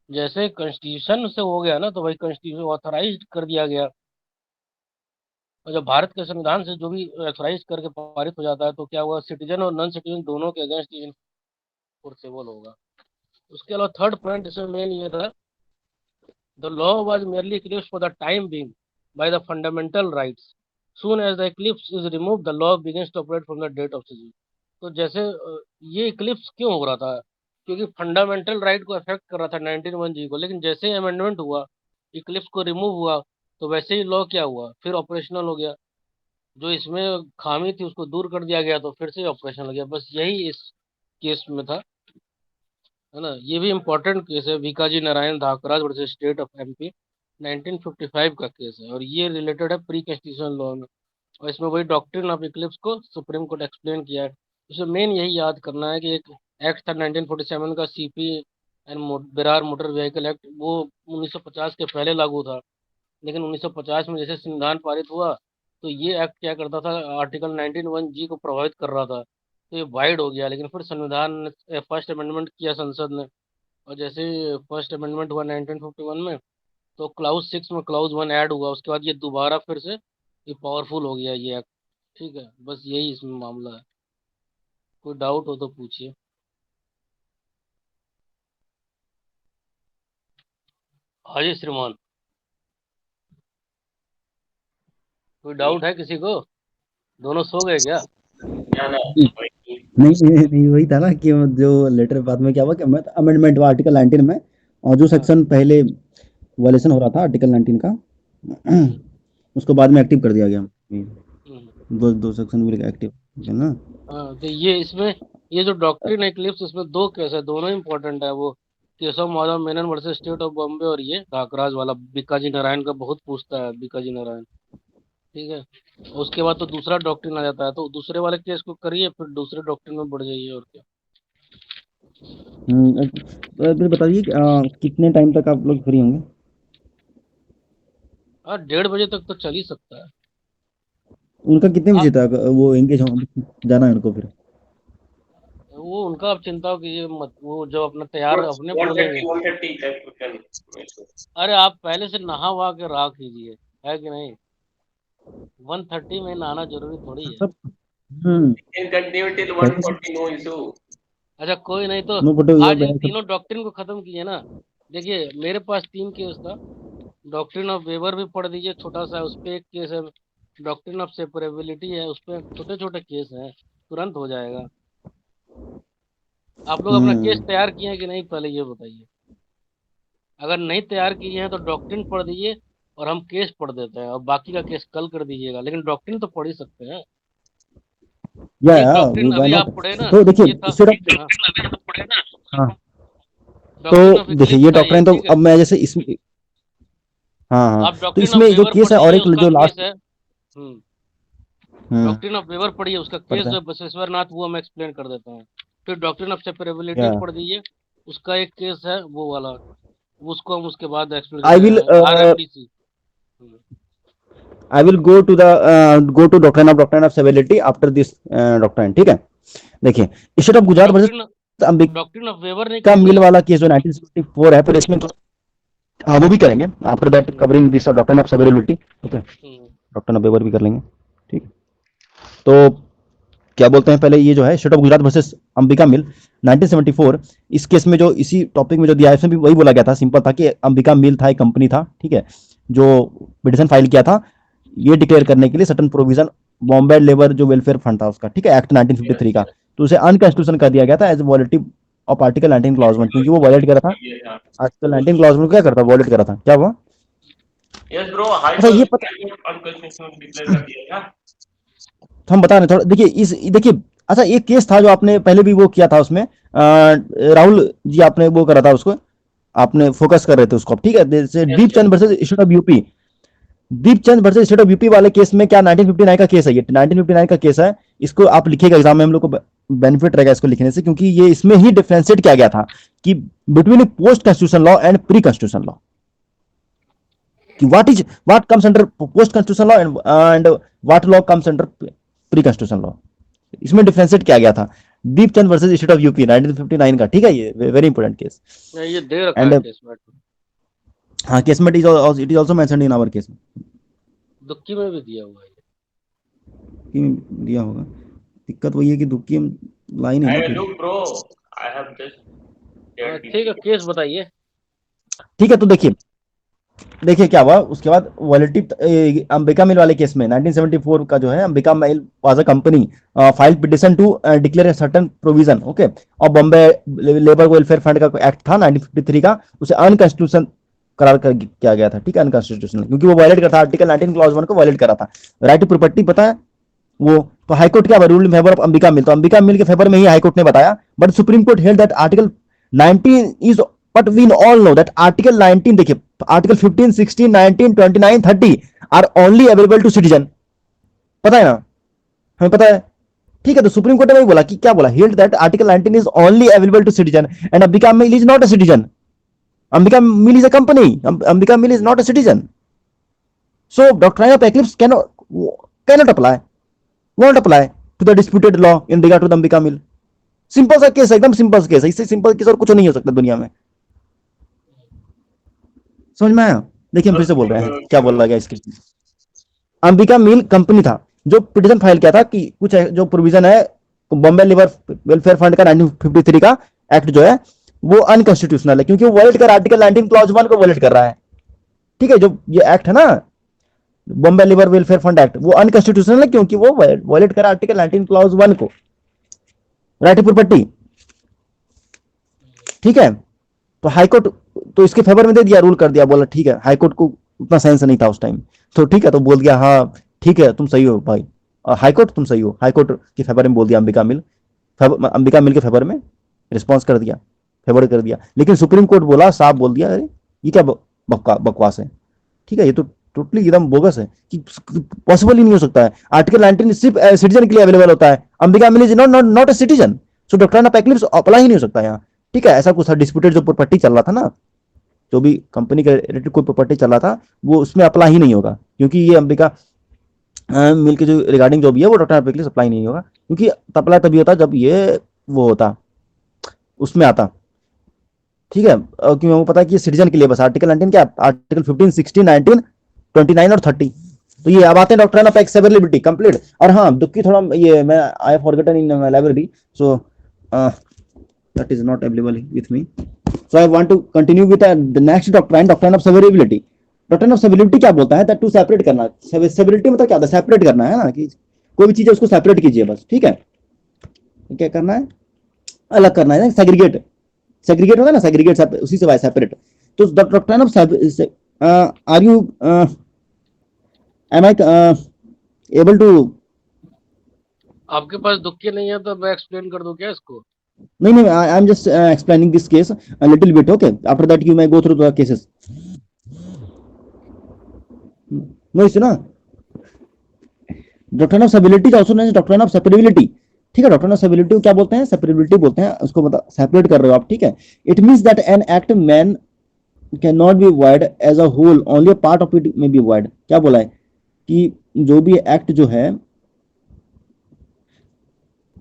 जैसे कॉन्स्टिट्यूशन से हो गया ना, तो भाई कॉन्स्टिट्यूशन ऑथराइज कर दिया गया। और जब भारत के संविधान से जो भी ऑथराइज करके पारित हो जाता है तो क्या हुआ, सिटीजन और नॉन सिटीजन दोनों के अगेंस्ट इन्फोर्सेबल होगा। उसके अलावा थर्ड पॉइंट इसमें मेन ये था, the law was merely eclipsed for the time being by the fundamental rights. Soon as the eclipse is removed, the law begins to operate from the date of cession. तो जैसे ये Eclipse क्यों हो रहा था, क्योंकि फंडामेंटल राइट को affect कर रहा था 1901 को, लेकिन जैसे ही अमेंडमेंट हुआ, इक्लिप्स को रिमूव हुआ, तो वैसे ही लॉ क्या हुआ, फिर ऑपरेशनल हो गया। जो इसमें खामी थी उसको दूर कर दिया गया, तो फिर से ऑपरेशनल हो गया। बस यही इस केस में था, है ना। ये भी इम्पोर्टेंट केस है, Bhikaji Narayan Dhakraj versus state of MP, 1955 का केस है, और ये रिलेटेड है प्री कॉन्स्टिट्यूशनल लॉ में। और इसमें वही डॉक्ट्रिन ऑफ इक्लिप्स को सुप्रीम कोर्ट एक्सप्लेन किया है। इसमें मेन यही याद करना है कि एक एक्ट था 1947 का, सीपी एंड बिरार मोटर व्हीकल एक्ट, वो 1950 के पहले लागू था। लेकिन 1950 में जैसे संविधान पारित हुआ, तो ये एक्ट क्या करता था, आर्टिकल 19(1)(g को प्रभावित कर रहा था, तो ये वाइड हो गया। लेकिन फिर संविधान फर्स्ट अमेंडमेंट किया संसद ने, और जैसे फर्स्ट अमेंडमेंट हुआ 1951 में, तो क्लाउज 6 में क्लाउज 1 ऐड हुआ। उसके बाद ये दोबारा फिर से ये पावरफुल हो गया ये एक्ट। ठीक है, बस यही इसमें मामला है। कोई डाउट हो तो पूछिए। हाँ जी श्रीमान, कोई डाउट है किसी को? दोनों सो गए क्या? ना नहीं नहीं नहीं, वही था ना कि जो लेटर बाद में क्या हुआ कि मैं अमेंडमेंट हुआ आर्टिकल 19 में, और जो हाँ। सेक्शन पहले वायलेशन हो रहा था आर्टिकल 19 का, हम्म, उसको बाद में एक्टिव कर दिया गया। हम्म। दो सेक्शन मिलकर एक्टिव है ना। हाँ, तो ये इसमें ये जो डॉक्ट्रिन इक्लिप्स, इसमें दो केस है, दोनों इंपॉर्टेंट है। वो Keshav Madhav Menon versus state of Bombay, और ये धाकराज वाला बीकाजी नारायण का बहुत पूछता है बीकाजी नारायण। ठीक है, उसके बाद तो दूसरा डॉक्ट्रिन आ जाता है, तो दूसरे वाले केस को करिए, फिर दूसरे डॉक्ट्रिन में बढ़ जाइए, और क्या। तो बताइए कितने टाइम तक आप लोग फ्री होंगे? हाँ, 1:30 बजे तक तो चल ही सकता है। उनका कितने बजे आप तक वो एंगेज जाना है उनको फिर? वो उनका आप चिंता कीजिए मत, वो जब अपना तैयार अपने पढ़ लेंगे। 130 130 that you can make it. अरे आप पहले से नहा वहा के रहा कीजिए, है कि नहीं। 1:30 में नहाना जरूरी थोड़ी है। सब हम्म You can continue till पहले से 140, no issue. अच्छा कोई नहीं, तो नो बटे आज इन सब। तीनों डॉक्ट्रिन को खत्म किए ना। देखिए मेरे पास 3 केस था। डॉक्ट्रिन ऑफ वेबर भी पढ़ दीजिए, छोटा सा, उस पे एक केस है। डॉक्ट्रिन ऑफ सेपरेबिलिटी है, उस पे छोटे छोटे केस हैं, तुरंत हो जाएगा। आप लोग अपना केस हम्म तैयार किए हैं कि नहीं, पहले ये बताइए। अगर नहीं तैयार किए हैं तो डॉक्ट्रिन पढ़ दीजिए, और हम केस पढ़ देते हैं, और बाकी का केस कल कर दीजिएगा। लेकिन डॉक्ट्रिन तो पढ़ ही सकते हैं। एक डॉक्ट्रिन व्हाई अभी नॉट। आप पढ़े ना, तो ये देखिए था। स्टेट ऑफ, हाँ, डॉक्ट्रिन ऑफ तो देखिए इक्लिप्स ये था ये, डॉक्ट्राइन तो ठीक है। अब मैं जैसे इसमें, हाँ हाँ, आप तो डॉक्ट्रिन ऑफ इसमें जो वेवर केस है और पढ़िए, एक उसका जो केस लास्ट, है। डॉक्ट्रिन ऑफ वेवर पढ़िए, उसका केस पढ़ता जो है है बसवेश्वरनाथ, वो हम एक्सप्लेन कर देते हैं। फिर डॉक्ट्रिन ऑफ सेपरेबिलिटी या पढ़ दीजिए, उसका एक केस है वो वाला, उसको हम उसके बाद एक्सप्लेन आई करते विल हैं, RMDC. I will go to the go to doctrine of civility after this doctrine, ठीक है। देखिए state of Gujarat doctrine versus Ambika doctrine of waiver नहीं करेंगे। मिल वाला केस जो 1964 है, फिर इसमें तो हाँ वो भी करेंगे after that hmm, covering this doctrine of civility, ठीक है। हम्म, डॉक्ट्राइन ऑफ वेबर भी कर लेंगे, ठीक है। तो क्या बोलते हैं, पहले ये जो है state of Gujarat versus Ambika mill 1974, इस केस में जो इसी टॉपिक में जो दिया है इसमें भी वही बोला गया था, सिंपल था कि अंबिका मिल था, एक कंपनी था, ठीक है, जो पिटिशन फाइल किया था ये डिक्लेयर करने के लिए सर्टन प्रोविजन बॉम्बे लेबर जो वेलफेयर फंड था उसका, ठीक है, एक्ट 1953 का, तो उसे अनकॉन्स्टिट्यूशन कर दिया गया था एज वॉलेटिव ऑफ आर्टिकल 19 क्लॉज 1, क्योंकि वो वॉलेट कर रहा था आर्टिकल 19 क्लॉज 1, क्या करता वॉलेट कर रहा था, क्या हुआ। Yes, bro. High अच्छा ये court पता, unconstitutional declare कर दिया था। तो हम बता रहे हैं थोड़ा, देखिए इस देखिए, अच्छा एक केस था जो आपने पहले भी वो किया था उसमें, राहुल जी आपने वो करा था उसको, आपने फोकस कर रहे थे उसको, ठीक है, जैसे Yes, Deepchand versus state of UP, Deepchand versus state of UP वाले केस में क्या 1959 का केस है, ये 1959 का केस है, इसको आप लिखिएगा एग्जाम में, हम लोग को बेनिफिट रहेगा इसको लिखने से, क्योंकि ये इसमें ही डिफरेंशिएट किया गया था कि between post constitution law and pre constitution law, कि what comes under post constitution law and what law comes under pre constitution law, इसमें डिफरेंशिएट किया गया था, Deepchand versus state of UP 1959 का, ठीक है, ये वेरी इंपॉर्टेंट केस। ये दे रखा एंड है केस में, हाँ, केस में it is also mentioned in our case में, दुक्की में भी दिया हुआ है। दिया होगा, दिक्कत वही है कि दुखी लाइन है I ना फिर। look, bro. I have just ठीक है, केस बताइए। ठीक है, तो देखिए क्या हुआ उसके बाद, वॉलेटिव अंबिका मिल वाले केस में 1974 का जो है, Ambika mill was a company file petition to declare a certain provision, okay, और बॉम्बे लेबर वेलफेयर फंड का एक्ट था 1953 का, उसे अनकॉन्स्टिट्यूशन करार कर किया गया था, ठीक है, अनकॉन्स्टिट्यूशनल, क्योंकि वो वायलेट करता, आर्टिकल 19 क्लॉज 1 को वायलेट करा था, राइट टू प्रॉपर्टी पता है वो, तो हाईकोर्ट क्या rule in favour of Ambika mill, तो अंबिका मिल के फेवर में ही हाईकोर्ट ने बताया, but supreme court held that article 19 is, but we all know that article 19, देखिए article 15, 16, 19, 29, 30 are only available to citizen, पता है ना, हमें पता है, ठीक है, तो सुप्रीम कोर्ट ने वही बोला कि क्या बोला, held that article 19 is only available to citizen and Ambika mill is not a citizen, Ambika mill is a company, Ambika mill is not a citizen, so doctrine of eclipse cannot apply, won't apply to the disputed law in regard to the Ambika mill. Simple सा case, एकदम simple सा case है, इससे simple case और कुछ नहीं हो सकता दुनिया में, समझ में आया। देखिए हम फिर से बोल रहे हैं क्या बोला गया इसके, अंबिका मिल कंपनी था जो पिटिशन फाइल किया था कि कुछ जो प्रोविजन है बॉम्बे लेबर वेलफेयर फंड का 1953 का एक्ट जो है वो अनकॉन्स्टिट्यूशनल है, क्योंकि वो वायलेट कर आर्टिकल 19 क्लॉज 1 को वायलेट कर रहा है, ठीक है, जो ये एक्ट है ना Bombay labour welfare fund act, वो अनकॉन्स्टिट्यूशनल है क्योंकि वो वायलेट करा आर्टिकल 19 क्लॉज 1 को, राइट टू प्रॉपर्टी, ठीक है, तो हाईकोर्ट तो इसके फेवर में दे दिया, रूल कर दिया, बोला ठीक है, हाईकोर्ट को उतना सेंस नहीं था उस टाइम, तो ठीक है, तो बोल दिया हाँ ठीक है तुम सही हो भाई, हाईकोर्ट तुम सही हो, हाईकोर्ट के फेवर में बोल दिया, अंबिका मिल के फेवर में रिस्पॉन्स कर दिया, फेवर कर दिया, लेकिन सुप्रीम कोर्ट बोला, साफ बोल दिया, अरे ये क्या बकवास है, ठीक है, ये तो टोटली एकदम बोगस है कि पॉसिबल ही नहीं हो सकता है, आर्टिकल 19 सिर्फ सिटीजन के लिए अवेलेबल होता है, Ambika mill is not a citizen, so doctrine of eclipse apply ही नहीं हो सकता यहाँ, ठीक है, ऐसा कुछ था, डिस्प्यूटेड जो प्रॉपर्टी चल रहा था ना, जो भी कंपनी के रिलेटेड कोई प्रॉपर्टी चल रहा था वो उसमें अप्लाई ही नहीं होगा, क्योंकि ये अंबिका मिल के जो रिगार्डिंग जो भी है वो डॉक्ट्रिन ऑफ एक्लिप्स अप्लाई नहीं होगा, क्योंकि अप्लाई तभी होता जब ये वो होता उसमें आता, ठीक है, क्योंकि हमको पता है कि ये सिटीजन के लिए बस, आर्टिकल 19 क्या, आर्टिकल 15, 16, 19, 29 और 30, तो ये अब आते हैं डॉक्ट्रिन ऑफ एक्सेसिबिलिटी कंप्लीट, और हाँ दुखी थोड़ा ये मैं आई forgotten in library, so that is not available with me, so I want to continue with the next doctrine of severability. Doctrine of severability क्या बोलता है, that to separate करना, severability मतलब क्या होता है, सेपरेट करना है ना, कि कोई भी चीज है उसको सेपरेट कीजिए बस, ठीक है, क्या करना है, अलग करना है, सेग्रीगेट होगा ना, सेग्रीगेट उसी से सेपरेट, तो doctrine of are you am I able to, आपके पास दुक्की नहीं है तो मैं एक्सप्लेन कर दूं क्या इसको? नहीं I am just explaining this case a little bit, okay, after that you may go through the cases, no issue ना, doctrine of separability is also known as doctrine of separability, ठीक है, doctrine of सेपरेबिलिटी को क्या बोलते हैं, सेपरेबिलिटी बोलते हैं उसको, बता सेपरेट कर रहे हो आप, ठीक है, it means that an act man can not be void as a whole, only a part of it may be void, क्या बोला है कि जो भी एक्ट जो है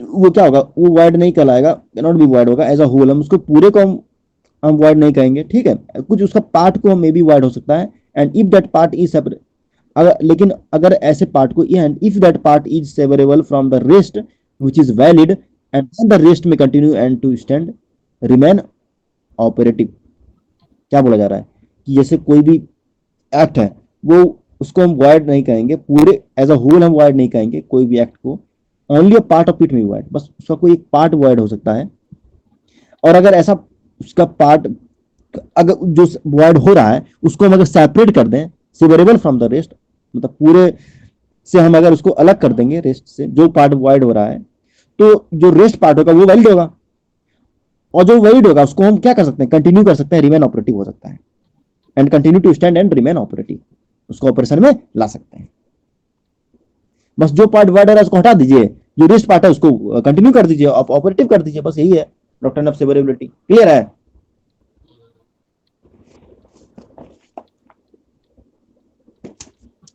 वो क्या होगा, वो वाइड नहीं कहलाएगा, कैन नॉट बी वाइड होगा एज अ होल, हम उसको पूरे को हम वाइड नहीं कहेंगे, ठीक है, कुछ उसका पार्ट को मे बी वाइड हो सकता है, and if that part is लेकिन अगर ऐसे पार्ट को, and if that part is सेवरेबल from the rest which is valid, and then the rest may continue and to stand remain operative. क्या बोला जा रहा है कि जैसे कोई भी एक्ट है वो उसको हम वाइड नहीं कहेंगे, पूरे एज अ होल हम वाइड नहीं कहेंगे कोई भी एक्ट को, only a part of it में वाइड, बस उसका कोई एक पार्ट वाइड हो सकता है। और अगर ऐसा उसका पार्ट अगर जो वाइड हो रहा है उसको हम अगर सेपरेट कर दें सेवरेबल फ्रॉम द रेस्ट, मतलब पूरे से हम अगर उसको अलग कर देंगे रेस्ट से, जो पार्ट वाइड हो रहा है, तो जो रेस्ट पार्ट होगा वो वैलिड होगा, और जो वैलिड होगा उसको हम क्या कर सकते हैं, कंटिन्यू कर सकते हैं, रिमेन ऑपरेटिव हो सकता है, and continue to stand and remain operative, उसको ऑपरेशन में ला सकते हैं। बस जो पार्ट वाइड है उसको हटा दीजिए, जो रेस्ट पार्ट है उसको कंटिन्यू कर दीजिए, आप ऑपरेटिव कर दीजिए, बस यही है डॉक्ट्रिन ऑफ सेवरेबिलिटी। क्लियर है?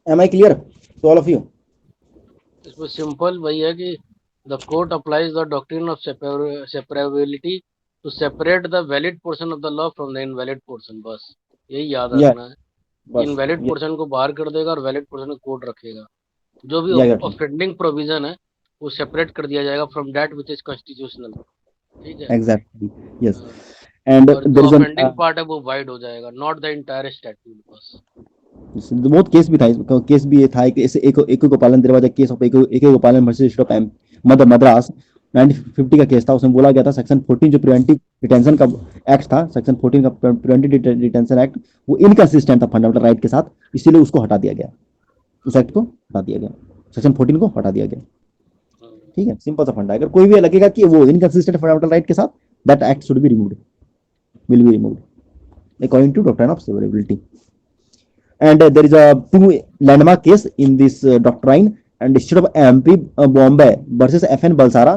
Am I clear to all of you? इसमें सिंपल वही है कि the court applies the doctrine of separability to separate the valid portion of the law from the invalid portion, बस यही याद या रखना है। बस इनवैलिड ये पोर्शन को बाहर कर देगा और वैलिड पोर्शन को कोर्ट रखेगा। जो भी या एग्जैक्टली ऑफेंडिंग प्रोविजन है वो सेपरेट कर दिया जाएगा from that which is constitutional. ठीक है। Exactly yes. हाँ, एंड और जो देयर इज ऑफेंडिंग पार्ट है वो वाइड हो जाएगा, नॉट द इंटायर स्टैट्यूट बस। बहुत केस भी था, केस भी ये था कि इसे एक गोपालन दरवाजा केस ऑफ एक गोपालन वर्सेस स्टेट ऑफ मद्रास 1950 का केस था। उसमें बोला गया था सेक्शन 14 जो प्रिवेंटिव डिटेंशन का एक्ट था, सेक्शन 14 का प्रिवेंटिव डिटेंशन एक्ट, वो इनकंसिस्टेंट था फंडामेंटल राइट के साथ, इसीलिए उसको हटा दिया गया, उस एक्ट को हटा दिया गया, सेक्शन 14 को हटा दिया गया। ठीक है, सिंपल सा फंडा। अगर कोई भी लगेगा कि वो इनकंसिस्टेंट फंडामेंटल राइट के साथ, that act should be removed, will be removed according to doctrine of severability. And there is a two landmark case in this doctrine, and state of MP Bombay versus FN Balsara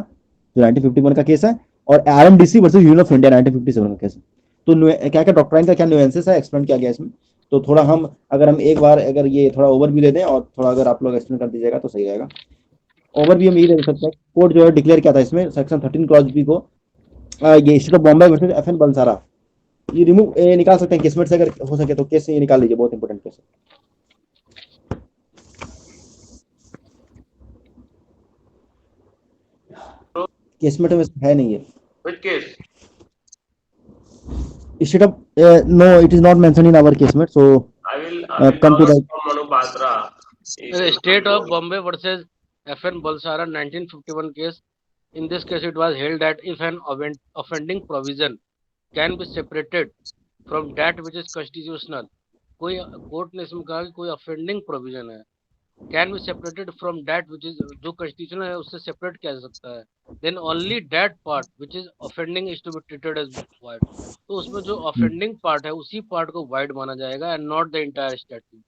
जो 1951 का case है, और RMDC versus union of India 1957 का case है। तो क्या क्या doctrine का क्या न्यूएंसेस है एक्सप्लेन किया गया इसमें, तो थोड़ा हम अगर हम एक बार अगर ये थोड़ा ओवरव्यू दे दें और थोड़ा अगर आप लोग एक्सप्लेन कर दीजिएगा तो सही रहेगा। ओवरव्यू हम ये दे सकते हैं, कोर्ट जो है डिक्लेयर किया था इसमें सेक्शन 13 क्लॉज बी को, ये state of Bombay versus FN Balsara, ये रिमूव निकाल सकते हैं केसमेट से, अगर हो सके तो केस से ये निकाल लीजिए, बहुत इंपॉर्टेंट केस है। केसमेट में है नहीं है। Which case? Instead of no, it is not mentioned in our casement, so I will come to ask the from Manu Batra. He should state of know. Bombay versus FN Balsara 1951 case. In this case, it was held that if an offending provision can be separated from that which is constitutional, कोई court ने इसमें कहा कि कोई offending provision है can be separated from that which is जो constitutional है उससे separate किया जा सकता है, then only that part which is offending is to be treated as void। तो उसमें जो offending part है उसी part को void माना जाएगा and not the entire statute।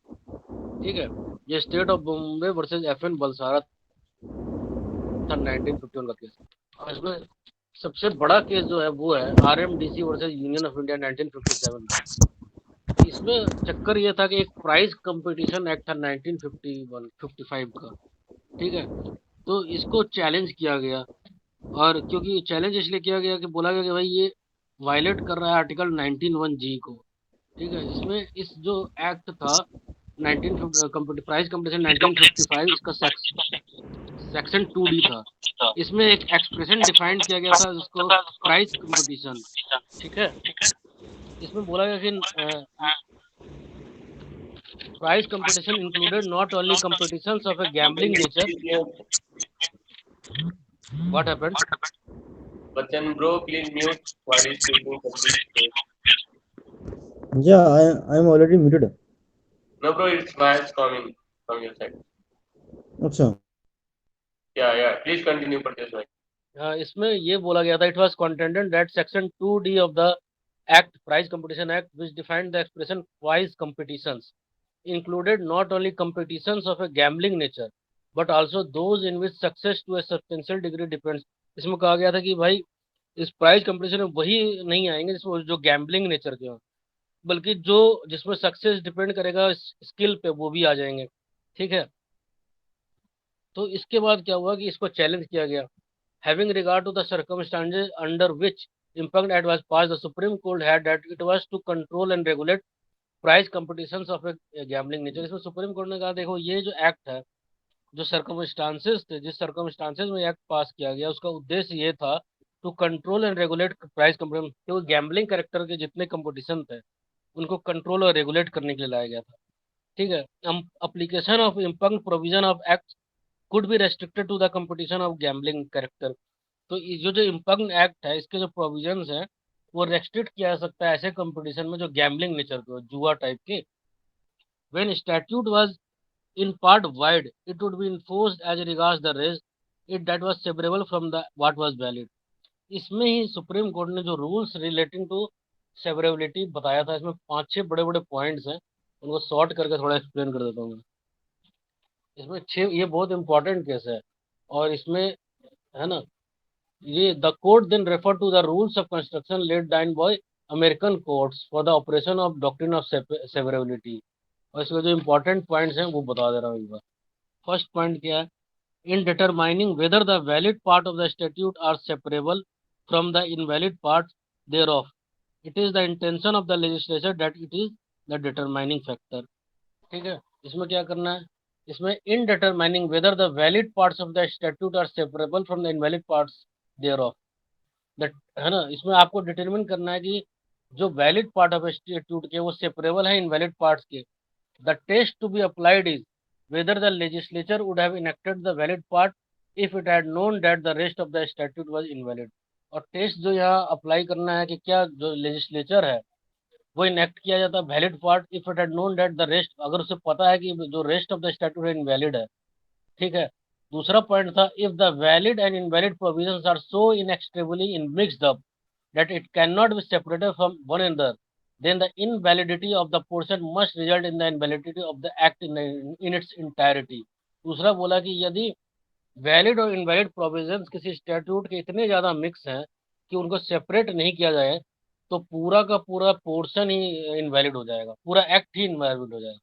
ठीक है, ये state of Bombay versus FN Balsara था 1951 का केस। और इसमें सबसे बड़ा केस जो है वो है RMDC versus union of India 1957 का। इसमें चक्कर ये था कि एक प्राइस कंपटीशन एक्ट था 1955 का। ठीक है, तो इसको चैलेंज किया गया, और क्योंकि चैलेंज इसलिए किया गया कि बोला गया कि भाई ये वायलेट कर रहा है आर्टिकल 19(1)G को। ठीक है, इसमें इस जो एक्ट था 19 प्राइस कंपटीशन 1955, इसका सेक्शन 2D था। इसमें एक एक्सप्रेशन डिफाइन किया गया था जिसको प्राइस कंपटीशन। ठीक है, इसमें बोला गया कि price competition included not only competitions of a gambling nature. What happened? Bachchan bro, please mute while he's speaking. Complete. Yeah, I am already muted. No bro, it's noise coming from your side. अच्छा, Yeah. Please continue, Pratesh bhai. इसमें ये बोला गया था it was contended that section 2D of the act, price competition act, which defined the expression price competitions, included not only competitions of a gambling nature but also those in which success to a substantial degree depends। इसमें कहा गया था कि भाई इस price competition में वही नहीं आएंगे जिसमें जो गैम्बलिंग नेचर के हो, बल्कि जो जिसमें सक्सेस डिपेंड करेगा स्किल पे वो भी आ जाएंगे। ठीक है, तो इसके बाद क्या हुआ कि इसको चैलेंज किया गया। Having regard to the circumstances under which Impact Act was passed, the Supreme Court had that it was to control and regulate price competitions of A gambling nature. इसमें सुप्रीम कोर्ट ने कहा देखो ये जो act है जो circumstances थे, जिस सर्कमस्टांसेस में एक्ट पास किया गया, उसका उद्देश्य ये था to control and regulate prize competition, क्योंकि गैम्बलिंग करेक्टर के जितने कंपटीशन थे उनको कंट्रोल और रेगुलेट करने के लिए लाया गया था। ठीक है। Application of impugned provision of act could be restricted to the competition of gambling character. तो ये जो इम्पंग एक्ट है, इसके जो प्रोविजंस हैं वो रेस्ट्रिक्ट किया जा सकता है ऐसे कंपटीशन में जो गैम्बलिंग नेचर के हो, जुआ टाइप के। When statute was in part wide, it would be enforced as regards the rest it that was severable from the what was valid। इसमें ही सुप्रीम कोर्ट ने जो रूल्स रिलेटिंग टू सेवरेबिलिटी बताया था, इसमें 5-6 बड़े बड़े पॉइंट्स हैं, उनको शॉर्ट करके थोड़ा एक्सप्लेन कर देता हूँ मैं। इसमें 6, ये बहुत इंपॉर्टेंट केस है और इसमें, है ना, ये the court then refer to the rules of construction laid down by American courts for the operation of doctrine of severability. और इसमें जो इंपॉर्टेंट पॉइंट्स हैं वो बता दे रहा हूँ एक बार। फर्स्ट पॉइंट क्या है? In determining whether the valid part of the statute are separable from the invalid parts thereof, it is the intention of the legislature that it is the determining factor। ठीक है। इसमें क्या करना है? इसमें in determining whether the valid parts of the statute are separable from the invalid parts thereof, that, है ना, इसमें आपको डिटरमिन करना है कि जो वैलिड पार्ट ऑफ स्टैट्यूट के वो सेपरेबल है इनवैलिड पार्ट्स के। The test to be applied is whether the legislature would have enacted the valid part if it had known that the rest of the statute was invalid। और test जो यहाँ apply करना है कि क्या जो legislature है वो इनेक्ट किया जाता है valid part if it had known that the rest, अगर उसे पता है कि जो रेस्ट ऑफ द स्टैट्यूट है इनवैलिड है। ठीक है। दूसरा पॉइंट था if the valid and invalid provisions are so inextricably in mixed up that it cannot be separated from one another, then the invalidity of the portion must result in the invalidity of the act in its entirety। दूसरा बोला कि यदि valid और invalid provisions किसी statute के इतने ज़्यादा mix हैं कि उनको सेपरेट नहीं किया जाए तो पूरा का पूरा पोर्शन ही इनवैलिड हो जाएगा, पूरा एक्ट ही इनवैलिड हो जाएगा,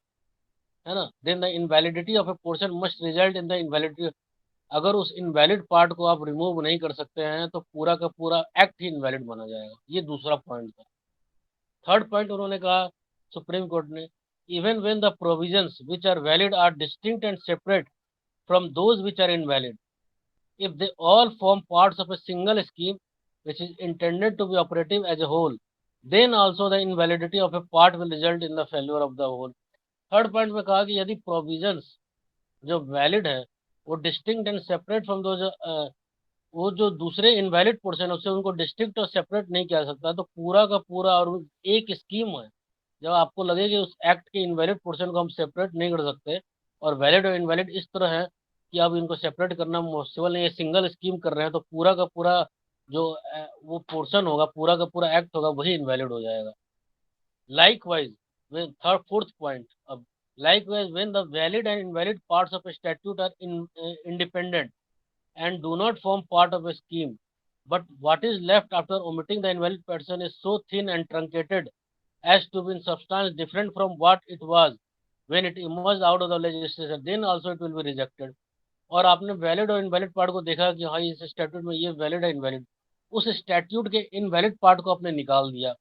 है ना। Then the invalidity of a portion must result in the invalidity, अगर उस इनवैलिड पार्ट को आप रिमूव नहीं कर सकते हैं तो पूरा का पूरा एक्ट ही इनवैलिड माना जाएगा। ये दूसरा पॉइंट था। थर्ड पॉइंट उन्होंने कहा सुप्रीम कोर्ट ने, even when the provisions which are valid are distinct and separate from those which are invalid, if they all form parts of a single scheme which is intended to be operative as a whole, then also the invalidity of a part will result in the failure of the whole। Third point में कहा कि यदि provisions जो valid है वो distinct and separate from दो, वो जो दूसरे इनवैलिड पोर्शन है उससे उनको डिस्टिंक्ट और सेपरेट नहीं किया सकता तो पूरा का पूरा, और एक स्कीम है, जब आपको लगे कि उस एक्ट के इनवैलिड पोर्शन को हम सेपरेट नहीं कर सकते और वैलिड और इनवैलिड इस तरह है कि अब इनको सेपरेट करना पॉसिबल नहीं है, सिंगल स्कीम कर रहे हैं, तो पूरा का पूरा जो वो पोर्शन होगा, पूरा का पूरा एक्ट होगा, वही इनवैलिड हो जाएगा। Likewise, when third fourth point, likewise when the valid and invalid parts of a statute are independent and do not form part of a scheme, but what is left after omitting the invalid person is so thin and truncated as to be in substance different from what it was when it emerged out of the legislation, then also it will be rejected। और आपने valid और invalid part को देखा कि हाँ इस statute में ये वैलिड है इनवैलिड, उस स्टैट्यूट के इनवैलिड पार्ट को आपने निकाल दिया,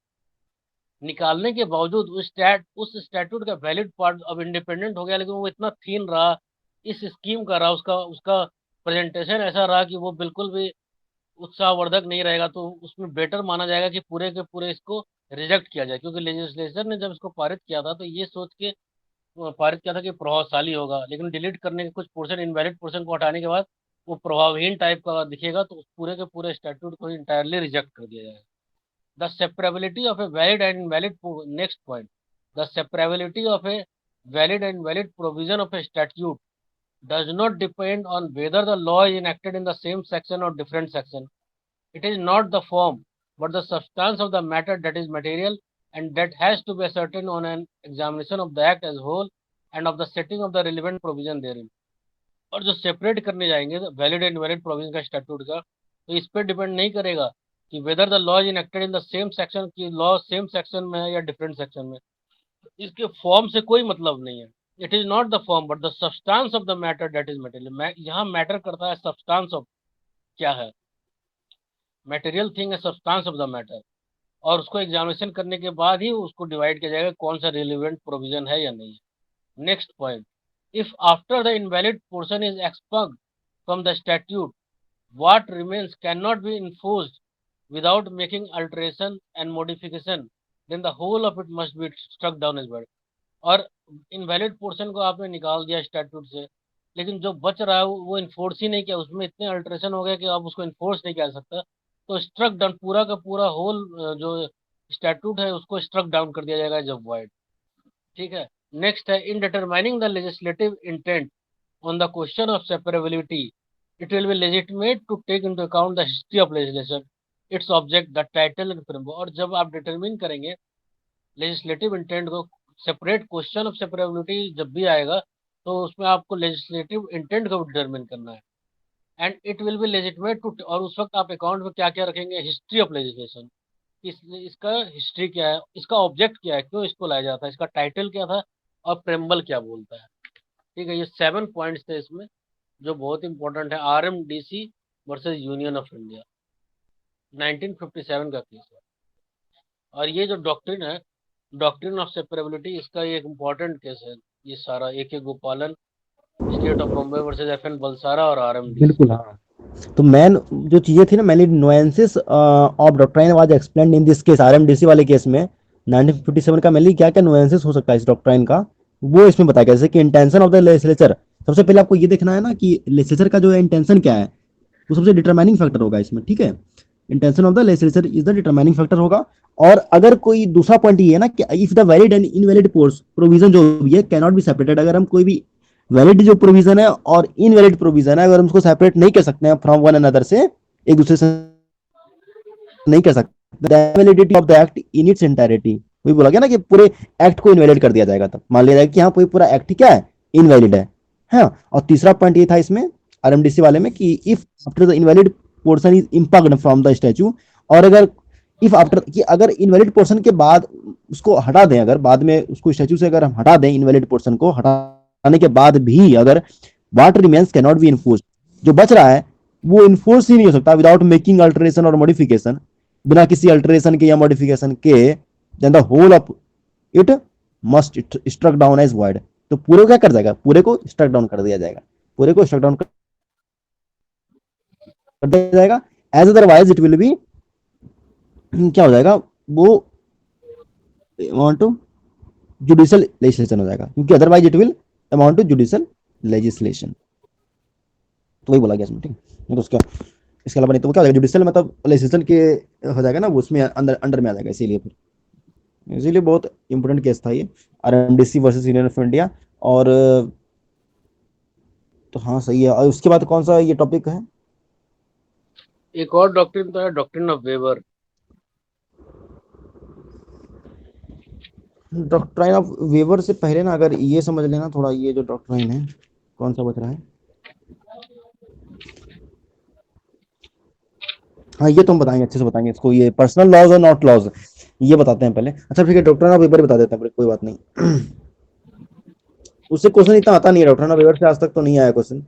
निकालने के बावजूद उस स्टैट्यूट का वैलिड पार्ट अब इंडिपेंडेंट हो गया, लेकिन वो इतना थीन रहा, इस स्कीम का रहा, उसका उसका प्रेजेंटेशन ऐसा रहा कि वो बिल्कुल भी उत्साहवर्धक नहीं रहेगा, तो उसमें बेटर माना जाएगा कि पूरे के पूरे इसको रिजेक्ट किया जाए। क्योंकि लेजिस्लेचर ने जब इसको पारित किया था तो ये सोच के पारित किया था कि प्रभावशाली होगा, लेकिन डिलीट करने के कुछ पोर्शन, इनवैलिड पोर्शन को हटाने के बाद वो प्रभावहीन टाइप का दिखेगा, तो पूरे के पूरे स्टैट्यूट को इंटायरली रिजेक्ट कर दिया जाएगा। The separability of a valid and invalid next point, the separability of a valid and invalid provision of a statute does not depend on whether the law is enacted in the same section or different section। It is not the form but the substance of the matter that is material and that has to be ascertained on an examination of the act as whole and of the setting of the relevant provision therein। और जो separate करने जाएंगे valid and invalid provision का statute का, तो इस पर depend नहीं करेगा कि whether the law is enacted in the same section, की लॉ सेम सेक्शन में है या डिफरेंट सेक्शन में, इसके फॉर्म से कोई मतलब नहीं है। It is not the form but the substance of the matter that is material. यहाँ मैटर करता है सब्सटेंस ऑफ क्या है, मटेरियल थिंग है सब्सटेंस ऑफ द मैटर, और उसको एग्जामिनेशन करने के बाद ही उसको डिवाइड किया जाएगा कौन सा रिलेवेंट प्रोविजन है या नहीं है। Next point, If after the invalid portion is expunged from the statute, what remains cannot be enforced without making alteration and modification, then the whole of it must be struck down as well. और invalid portion को आपने निकाल दिया statute से, लेकिन जो बच रहा है वो इन्फोर्स ही नहीं किया, उसमें इतने अल्ट्रेशन हो गए कि आप उसको इन्फोर्स नहीं कर सकता, तो स्ट्रक डाउन पूरा का पूरा होल जो स्टैट्यूट है उसको स्ट्रक डाउन कर दिया जाएगा जब वाइड। ठीक है, नेक्स्ट है in determining the legislative intent on the question of separability it will be legitimate to take into account the history of legislation, its object, the title and framework. और जब आप डिटरमिन करेंगे legislative intent को, separate question of separability जब भी आएगा तो उसमें आपको लेजिस्लेटिव इंटेंट को डिटरमिन करना है, and it will be legitimate to, और उस वक्त आप अकाउंट में क्या क्या रखेंगे, हिस्ट्री ऑफ लेजिस्लेशन, इसका हिस्ट्री क्या है, इसका ऑब्जेक्ट क्या है, क्यों इसको लाया जाता है, इसका टाइटल क्या था और प्रेम्बल क्या बोलता है। ठीक है, ये 7 पॉइंट्स थे इसमें जो बहुत इंपॉर्टेंट है। RMDC versus union of India 1957 का केस है। और ये जो डॉक्ट्रिन है, डॉक्ट्रिन ऑफ सेपरेबिलिटी, इसका ये एक इम्पॉर्टेंट केस है। ये सारा AK गोपालन, state of Bombay versus FN Balsara और RMDC। बिल्कुल हाँ। तो मेन जो चीजें थी ना, mainly nuances of doctrine was explained in this case, RMDC वाले केस में 1957 का मेनली क्या क्या नुएंसेस हो सकता है इस डॉक्ट्राइन का, वो इसमें बताया गया। जैसे कि इंटेंशन ऑफ द लेजिस्लेचर, सबसे पहले आपको ये देखना है ना कि लेजिस्लेचर का जो इंटेंशन क्या है, वो सबसे डिटरमाइनिंग फैक्टर होगा इसमें। ठीक है, intention of the legislature is the determining factor होगा। और अगर कोई दूसरा पॉइंट ये है ना कि if the valid and invalid provision जो भी है कैन नॉट बी सेपरेटेड, अगर हम कोई भी वैलिड जो प्रोविजन है और इनवैलिड प्रोविजन है अगर हम उसको सेपरेट नहीं कर सकते हैं फ्रॉम वन अनदर से, एक दूसरे से नहीं कर सकते, the validity of the act in its entirety, वही बोला गया ना कि पूरे एक्ट को इनवैलिड कर दिया जाएगा। तब मान लिया जाएगा कि हाँ पूरा एक्ट क्या है, इनवैलिड है। हाँ, और तीसरा पॉइंट ये था इसमें RMDC वाले में कि if after the invalid portion is impugned from the statute, और अगर इफ आफ्टर कि अगर इनवैलिड पोर्शन के बाद उसको हटा दें, अगर बाद में उसको स्टैच्यू से अगर हम हटा दें, इनवैलिड पोर्शन को हटाने के बाद भी अगर what remains can not B enforced, जो बच रहा है वो इन्फोर्स ही नहीं हो सकता विदाउट मेकिंग अल्टरेशन और मॉडिफिकेशन, बिना किसी अल्टरेशन के या मॉडिफिकेशन के, then the whole of it must struck down as void. तो पूरे को क्या कर जाएगा, पूरे को स्ट्रक डाउन कर दिया जाएगा, पूरे को स्ट्रक डाउन कर दिया जाएगा। As otherwise it will be क्या हो जाएगा, वो अमाउंट टू जुडिशियल लेजिस्लेशन हो जाएगा, क्योंकि otherwise it will amount to judicial legislation. तो वही बोला गया इसमें। ठीक है, तो उसका इसके अलावा नहीं तो वो क्या हो जाएगा, जुडिशियल मतलब लेजिस्लेशन के हो जाएगा ना, वो उसमें अंदर अंडर में आ जाएगा। इसीलिए बहुत इंपॉर्टेंट केस था ये, RMDC versus union of India. और तो हाँ सही है। और उसके बाद कौन सा ये टॉपिक है, एक और डॉक्ट्रिन तो है doctrine of waiver. Doctrine of waiver से पहले ना अगर ये समझ लेना थोड़ा, ये जो डॉक्ट्राइन है कौन सा बच रहा है, हाँ ये तो हम बताएंगे, अच्छे से बताएंगे इसको, ये पर्सनल लॉज और नॉट लॉज ये बताते हैं पहले। अच्छा ठीक है, डॉक्ट्राइन ऑफ वेवर बता देते हैं, कोई बात नहीं। उससे क्वेश्चन इतना आता नहीं है, डॉक्ट्राइन ऑफ वेवर से आज तक तो नहीं आया क्वेश्चन।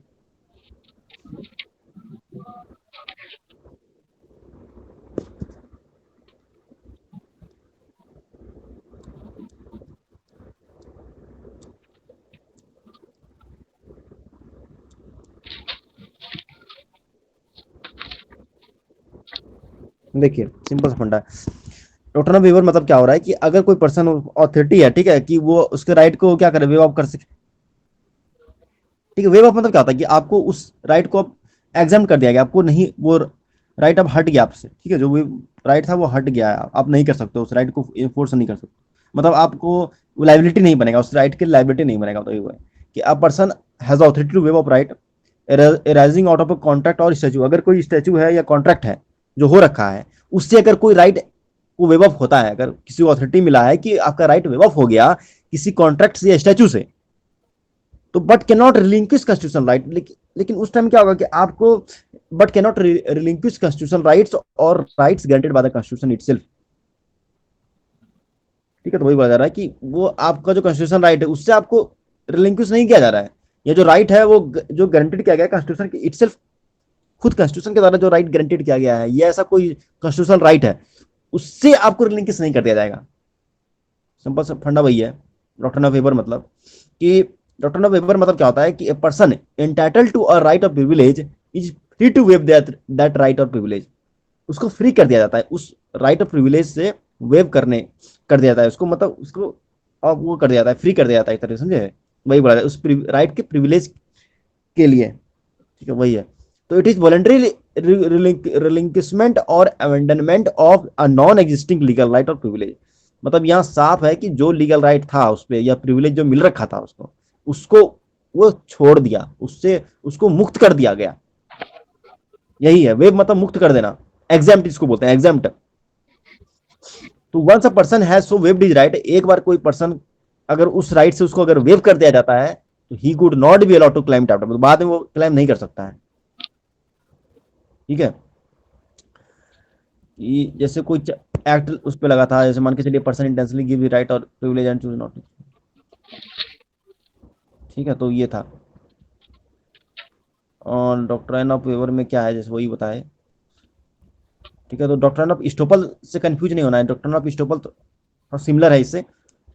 देखिए सिंपल सा फंडा है, डॉक्ट्राइन ऑफ वेवर मतलब क्या हो रहा है कि अगर कोई पर्सन ऑथोरिटी है, ठीक है, कि वो उसके राइट को क्या करे, वेव ऑफ कर सके। ठीक है, वेव ऑफ मतलब क्या होता है कि आपको उस राइट को एग्जाम कर दिया गया, आपको नहीं, वो राइट अब हट गया आपसे। ठीक है, जो भी राइट था वो हट गया है, आप नहीं कर सकते उस राइट को इन्फोर्स नहीं कर सकते, मतलब आपको लाइबिलिटी नहीं बनेगा, उस राइट के लाइबिलिटी नहीं बनेगा। तो ये है कि a person has authority to waive of right arising out of a contract और स्टैच्यू, अगर कोई स्टैच्यू है या कॉन्ट्रैक्ट है जो हो रखा है, उससे अगर कोई राइट वो वेव ऑफ होता है, अगर किसी को अथॉरिटी मिला है कि आपका राइट वेव ऑफ हो गया किसी कॉन्ट्रैक्ट से या स्टैच्यू से, तो but can not relinquish constitutional right, लेकिन उस टाइम क्या होगा कि आपको but can not relinquish constitutional rights और rights guaranteed by the constitution itself. ठीक है, तो वही बोला जा रहा है कि वो आपका जो कॉन्स्टिट्यूशन राइट है उससे आपको रिलिंक्विश नहीं किया जा रहा है, ये जो राइट है वो जो गारंटेड किया गया है कॉन्स्टिट्यूशन के इटसेल्फ, खुद कॉन्स्टिट्यूशन के द्वारा जो राइट गारंटेड किया गया है, ये ऐसा कोई कॉन्स्टिट्यूशनल राइट है, उससे आपको रिलिंक्विश नहीं कर दिया जाएगा। सिंपल सा फंडा वही है डॉक्ट्रिन ऑफ वेबर, मतलब कि डॉक्ट्रिन ऑफ वेबर मतलब क्या होता है कि a person entitle to a right of privilege is free to waive that right of privilege. उसको फ्री कर दिया जाता है उस राइट ऑफ प्रिविलेज से वेव करने कर दिया जाता है उसको, मतलब उसको अब वो कर दिया जाता है, फ्री कर दिया जाता है एक तरह से, समझे? वही बोला जाता है उस राइट के प्रिविलेज के लिए, ठीक है, वही है। तो इट इज वॉलंटरी रिलिंक्विशमेंट और abandonment of a non existing legal right और प्रिविलेज। मतलब यहाँ साफ है कि जो लीगल राइट था उस पर या प्रिविलेज जो मिल रखा था उसको, उसको वो छोड़ दिया, उससे उसको मुक्त कर दिया गया। यही है वेब मतलब मुक्त कर देना, एग्जाम्प्ट इसको बोलते हैं, एग्जाम्प्ट। तो once a person has so waived his right, एक बार कोई पर्सन अगर उस राइट से उसको अगर वेव कर दिया जाता है तो he could not be allowed to claim it after, मतलब बाद में वो क्लेम नहीं कर सकता है, ठीक है। जैसे कोई एक्ट उस पर लगा था, जैसे मान के चलिए पर्सन इंटेंशनली गिव राइट और प्रिविलेज एंड चूज नॉट, ठीक है, तो ये था। और डॉक्ट्राइन ऑफ वेवर में क्या है, जैसे वही बताए, ठीक है। तो डॉक्ट्राइन ऑफ स्टोपल से कंफ्यूज नहीं होना है, डॉक्ट्राइन ऑफ स्टोपल तो सिमिलर है इससे,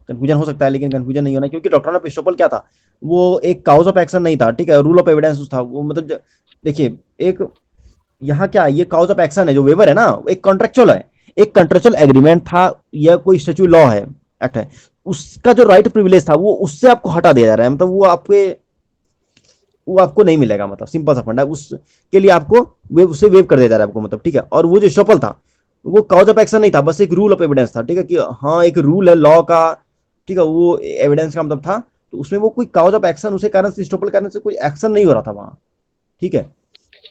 कंफ्यूजन हो सकता है लेकिन कंफ्यूजन नहीं होना, क्योंकि डॉक्ट्राइन ऑफ स्टोपल क्या था, वो एक काउज ऑफ एक्शन नहीं था, ठीक है, रूल ऑफ एविडेंस था वो, मतलब देखिए एक यहाँ क्या ये काउज ऑफ एक्शन है, जो वेवर है ना एक कॉन्ट्रेक्चुअल है, एक कॉन्ट्रेक्चुअल एग्रीमेंट था या कोई स्टेच्यू लॉ है, एक्ट है, उसका जो राइट प्रिविलेज था वो उससे आपको हटा दिया जा रहा है, मतलब वो आपको नहीं मिलेगा, मतलब सिंपल सा फंडा उसके लिए आपको वेव उससे वेव कर दिया जा रहा है आपको, मतलब ठीक है। और वो जो स्टॉपल था वो काउज ऑफ एक्शन नहीं था, बस एक रूल ऑफ एविडेंस था, ठीक है, कि हाँ एक रूल है लॉ का, ठीक है, वो एविडेंस का मतलब था, तो उसमें वो कोई काउज ऑफ एक्शन उसे कारण से स्टॉपल करने से कोई एक्शन नहीं हो रहा था वहां, ठीक है।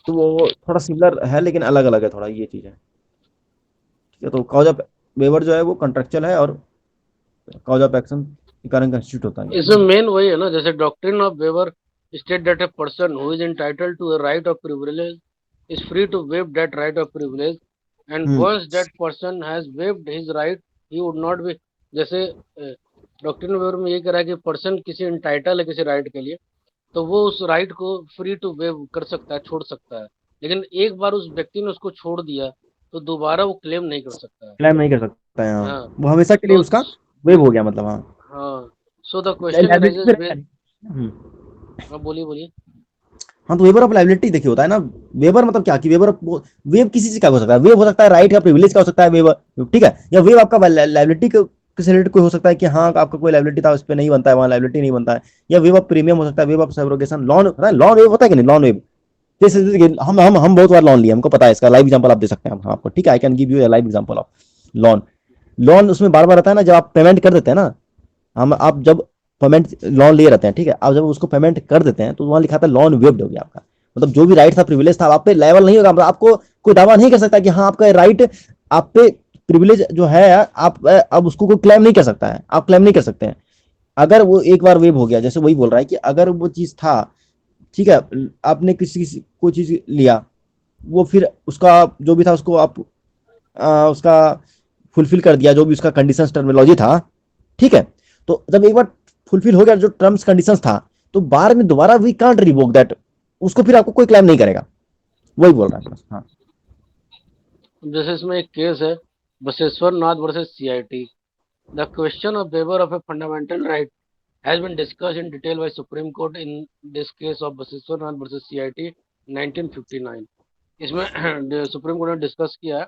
तो वो थोड़ा सिमिलर है लेकिन अलग अलग है थोड़ा, ये चीज है, ठीक है। तो कॉज ऑफ वेवर जो है वो कॉन्ट्रेक्चुअल है और कॉज ऑफ एक्शन के कारण कंस्टिट्यूट होता है। इसमें मेन वही है ना, जैसे doctrine of waiver state that a person who is entitled to a right of privilege is free to waive that right of privilege and hmm once that person has waived his right he would not be, जैसे doctrine of waiver में ये कह रहा है कि person किसी entitle है किसी राइट के लिए, तो वो उस राइट को फ्री टू वेव कर सकता है, छोड़ सकता है, लेकिन एक बार उस व्यक्ति ने उसको छोड़ दिया तो दोबारा वो क्लेम नहीं कर सकता है। क्लेम नहीं कर सकता है, हाँ हाँ, वो हमेशा के लिए तो उसका वेव हो गया, मतलब हाँ हाँ, so the question liability arises पे वे, रहेगा नहीं। हाँ बोलिए बोलिए। हाँ तो वेबर ऑफ लाइबिलिटी देखिए होता है ना, वेबर मतलब क्या कि वेबर वेव किसी चीज का हो सकता है, वेव हो सकता है राइट का प्रिविलेज का हो सकता है वेवर, ठीक है, या वेव आपका लाइबिलिटी से रिलेटेड कोई हो सकता है कि हाँ आपका कोई लाइबिलिटी था उस पर नहीं बनता है, वहाँ लाइबिलिटी नहीं बनता है, या वेव ऑफ प्रीमियम हो सकता है, वेव ऑफ सब्रोगेशन, लॉन होता है, लॉन वेव होता है कि नहीं, लॉन वेव जैसे हम बहुत बार लॉन लिए, हमको पता है, इसका लाइव एग्जांपल आप दे सकते हैं हम आपको, ठीक है, I can give you live example of lawn. Lawn उसमें बार बार आता है ना, जब आप पेमेंट कर देते हैं ना, हम आप जब पेमेंट लॉन लिए रहते हैं, ठीक है, आप जब उसको पेमेंट कर देते हैं तो वहां लिखा था लॉन वेब्ड हो गया आपका, मतलब जो भी राइट था प्रिविलेज था आप पे लेवल नहीं होगा, मतलब आपको कोई दावा नहीं कर सकता कि हाँ आपका राइट आप पे प्रिविलेज जो है आप अब उसको कोई क्लेम नहीं कर सकता है, आप क्लेम नहीं कर सकते हैं अगर वो एक बार वेब हो गया। जैसे वही बोल रहा है कि अगर वो चीज था, ठीक है, आपने किसी कोई चीज लिया, वो फिर उसका जो भी था उसको आप उसका फुलफिल कर दिया, जो भी उसका कंडीशन टर्मिनोलॉजी था, ठीक है, तो जब एक बार फुलफिल हो गया जो टर्म्स कंडीशंस था, तो बार में दोबारा वी कांट रिवोक दैट, उसको फिर आपको कोई क्लेम नहीं करेगा, वही बोल रहा है बस, हाँ। जैसे इसमें एक केस है Baseshwar Nath versus CIT. The question of waiver of a fundamental right has been discussed in detail by Supreme Court in this case of Basiswar Nath versus CIT 1959। इसमें सुप्रीम कोर्ट ने डिस्कस किया है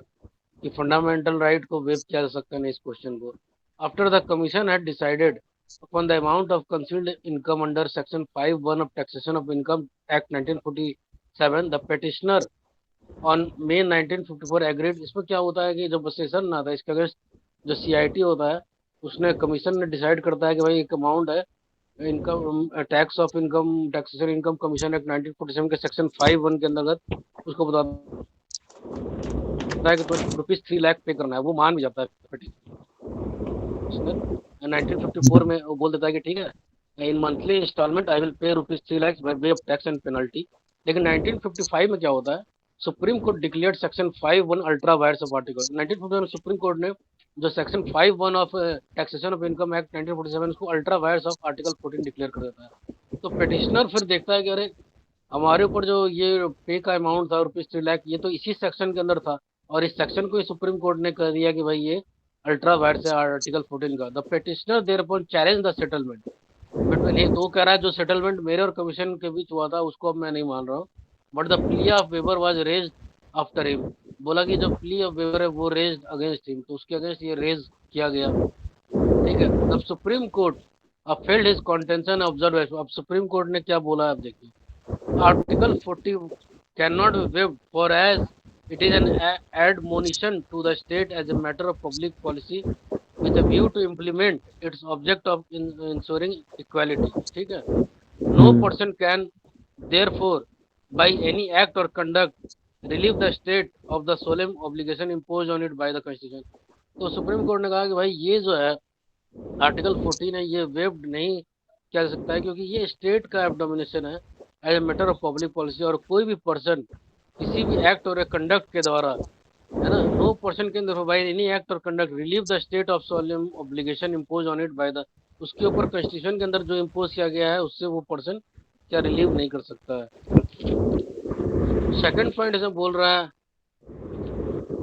कि फंडामेंटल राइट को wave किया जा सकता है, नहीं इस क्वेश्चन को। After the commission had decided upon the amount of concealed income under section 5(1) of taxation of income act 1947, the petitioner on May 1954 agreed। इसमें क्या होता है कि जब बसेशन ना था इसके अगेंस्ट जो सीआईटी होता है, उसने कमीशन ने डिसाइड करता है कि भाई एक अमाउंट है income tax of income taxation income commission act 1947 के सेक्शन 5(1) के अंतर्गत उसको बताता है कि तुम्हें ₹3 लाख पे करना है, वो मान भी जाता है पिटिशनर। 1954 में वो बोल देता है कि ठीक है in monthly instalment I will pay ₹3 lakh by way of tax and penalty. लेकिन 1955 में क्या होता है, supreme court declared section 5(1) ultra vires of article 1951 में सुप्रीम कोर्ट ने जो section 5(1) of taxation of income act 1947 उसको ultra vires of article 14 declare कर देता है। तो पिटिशनर फिर देखता है कि अरे हमारे ऊपर जो ये पे का अमाउंट था ₹3 लाख, ये तो इसी सेक्शन के अंदर था, और इस सेक्शन को ही सुप्रीम कोर्ट ने कह दिया कि भाई ये अल्ट्रा वायर्स है आर्टिकल 14 का। The petitioner thereupon challenge the settlement between ही, तो वो कह रहा है जो सेटलमेंट मेरे और कमीशन के बीच हुआ था उसको अब मैं नहीं मान रहा हूँ, but the plea of weber was raised after him. बोला कि जो प्ली ऑफ वेबर है वो रेज्ड अगेंस्ट हिम, तो उसके अगेंस्ट ये रेज किया गया। ठीक है, the supreme court upheld his contention observation। अब सुप्रीम कोर्ट ने क्या बोला है, आप देखिए, article 40 cannot be waived for as it is an admonition to the state as a matter of public policy with a view to implement its object of ensuring equality। ठीक है, no person can therefore by any act or conduct relieve the state of the solemn obligation imposed on it by the constitution। तो supreme court ने कहा कि भाई ये जो है आर्टिकल 14 है, ये वेव्ड नहीं किया जा सकता है, क्योंकि ये स्टेट का एबडोमिनेशन है as a matter of public policy, और कोई भी पर्सन किसी भी एक्ट और कंडक्ट के द्वारा, है ना, no person can by any act और conduct relieve the state of solemn obligation impose on it by the, उसके ऊपर कॉन्स्टिट्यूशन के अंदर जो इम्पोज किया गया है उससे वो पर्सन क्या रिलीव नहीं कर सकता है। सेकंड पॉइंट इसमें बोल रहा है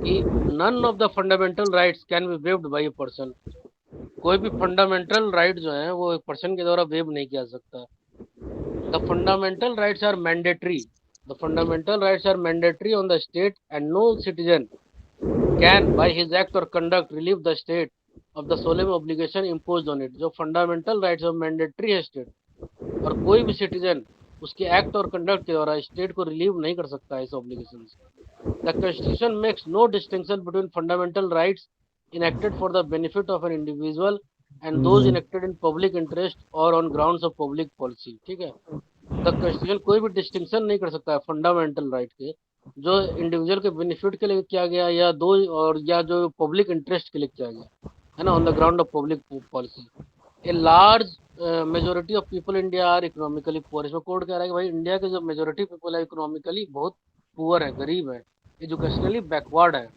कि none of the fundamental rights can be waived by a person. कोई भी फंडामेंटल राइट जो है वो एक पर्सन के द्वारा वेव नहीं किया सकता। The fundamental rights are mandatory, the fundamental rights are mandatory on the state and no citizen can by his act और conduct relieve the state of the solemn obligation imposed on it. जो fundamental rights है mandatory है state, और कोई भी citizen उसके act और conduct के द्वारा स्टेट को रिलीव नहीं कर सकता है इस ऑब्लिगेशन से। The constitution makes no distinction between fundamental rights enacted for the benefit of an individual and those enacted in public interest or on grounds of public policy। ठीक है, द कॉन्स्टिट्यूशन कोई भी डिस्टिंक्शन नहीं कर सकता है fundamental right के, जो इंडिविजुअल के बेनिफिट के लिए किया गया या दो, और या जो पब्लिक इंटरेस्ट के लिए किया गया है ना, on the ground of public policy. A large majority of people India are economically poor. इसमें कोर्ट कह रहा है कि भाई इंडिया के जो मेजोरिटी पीपल है इकोनॉमिकली बहुत पुअर है, गरीब है, एजुकेशनली बैकवर्ड है,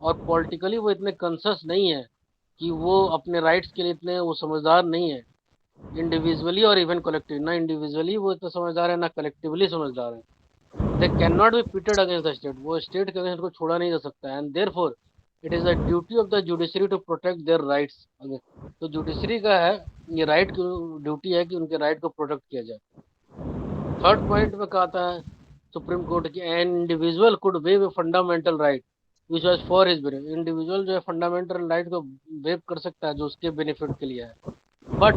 और पॉलिटिकली वो इतने कंसस नहीं है कि वो अपने राइट्स के लिए इतने वो समझदार नहीं है, इंडिविजुअली और इवन कलेक्टिव, ना इंडिविजुअली वो इतना समझदार है ना कलेक्टिवली समझदार है। They can not be pitted against the state, वो स्टेट के अगेंस्ट को छोड़ा नहीं जा सकता है, and therefore it is the duty of the judiciary to protect their rights. तो जुडिशरी का है ये राइट की ड्यूटी है कि उनके राइट को प्रोटेक्ट किया जाए। थर्ड पॉइंट में कहता है सुप्रीम कोर्ट की an individual could wave A fundamental right which was for his benefit. Individual जो है फंडामेंटल राइट को वेव कर सकता है जो उसके बेनिफिट के लिए है, but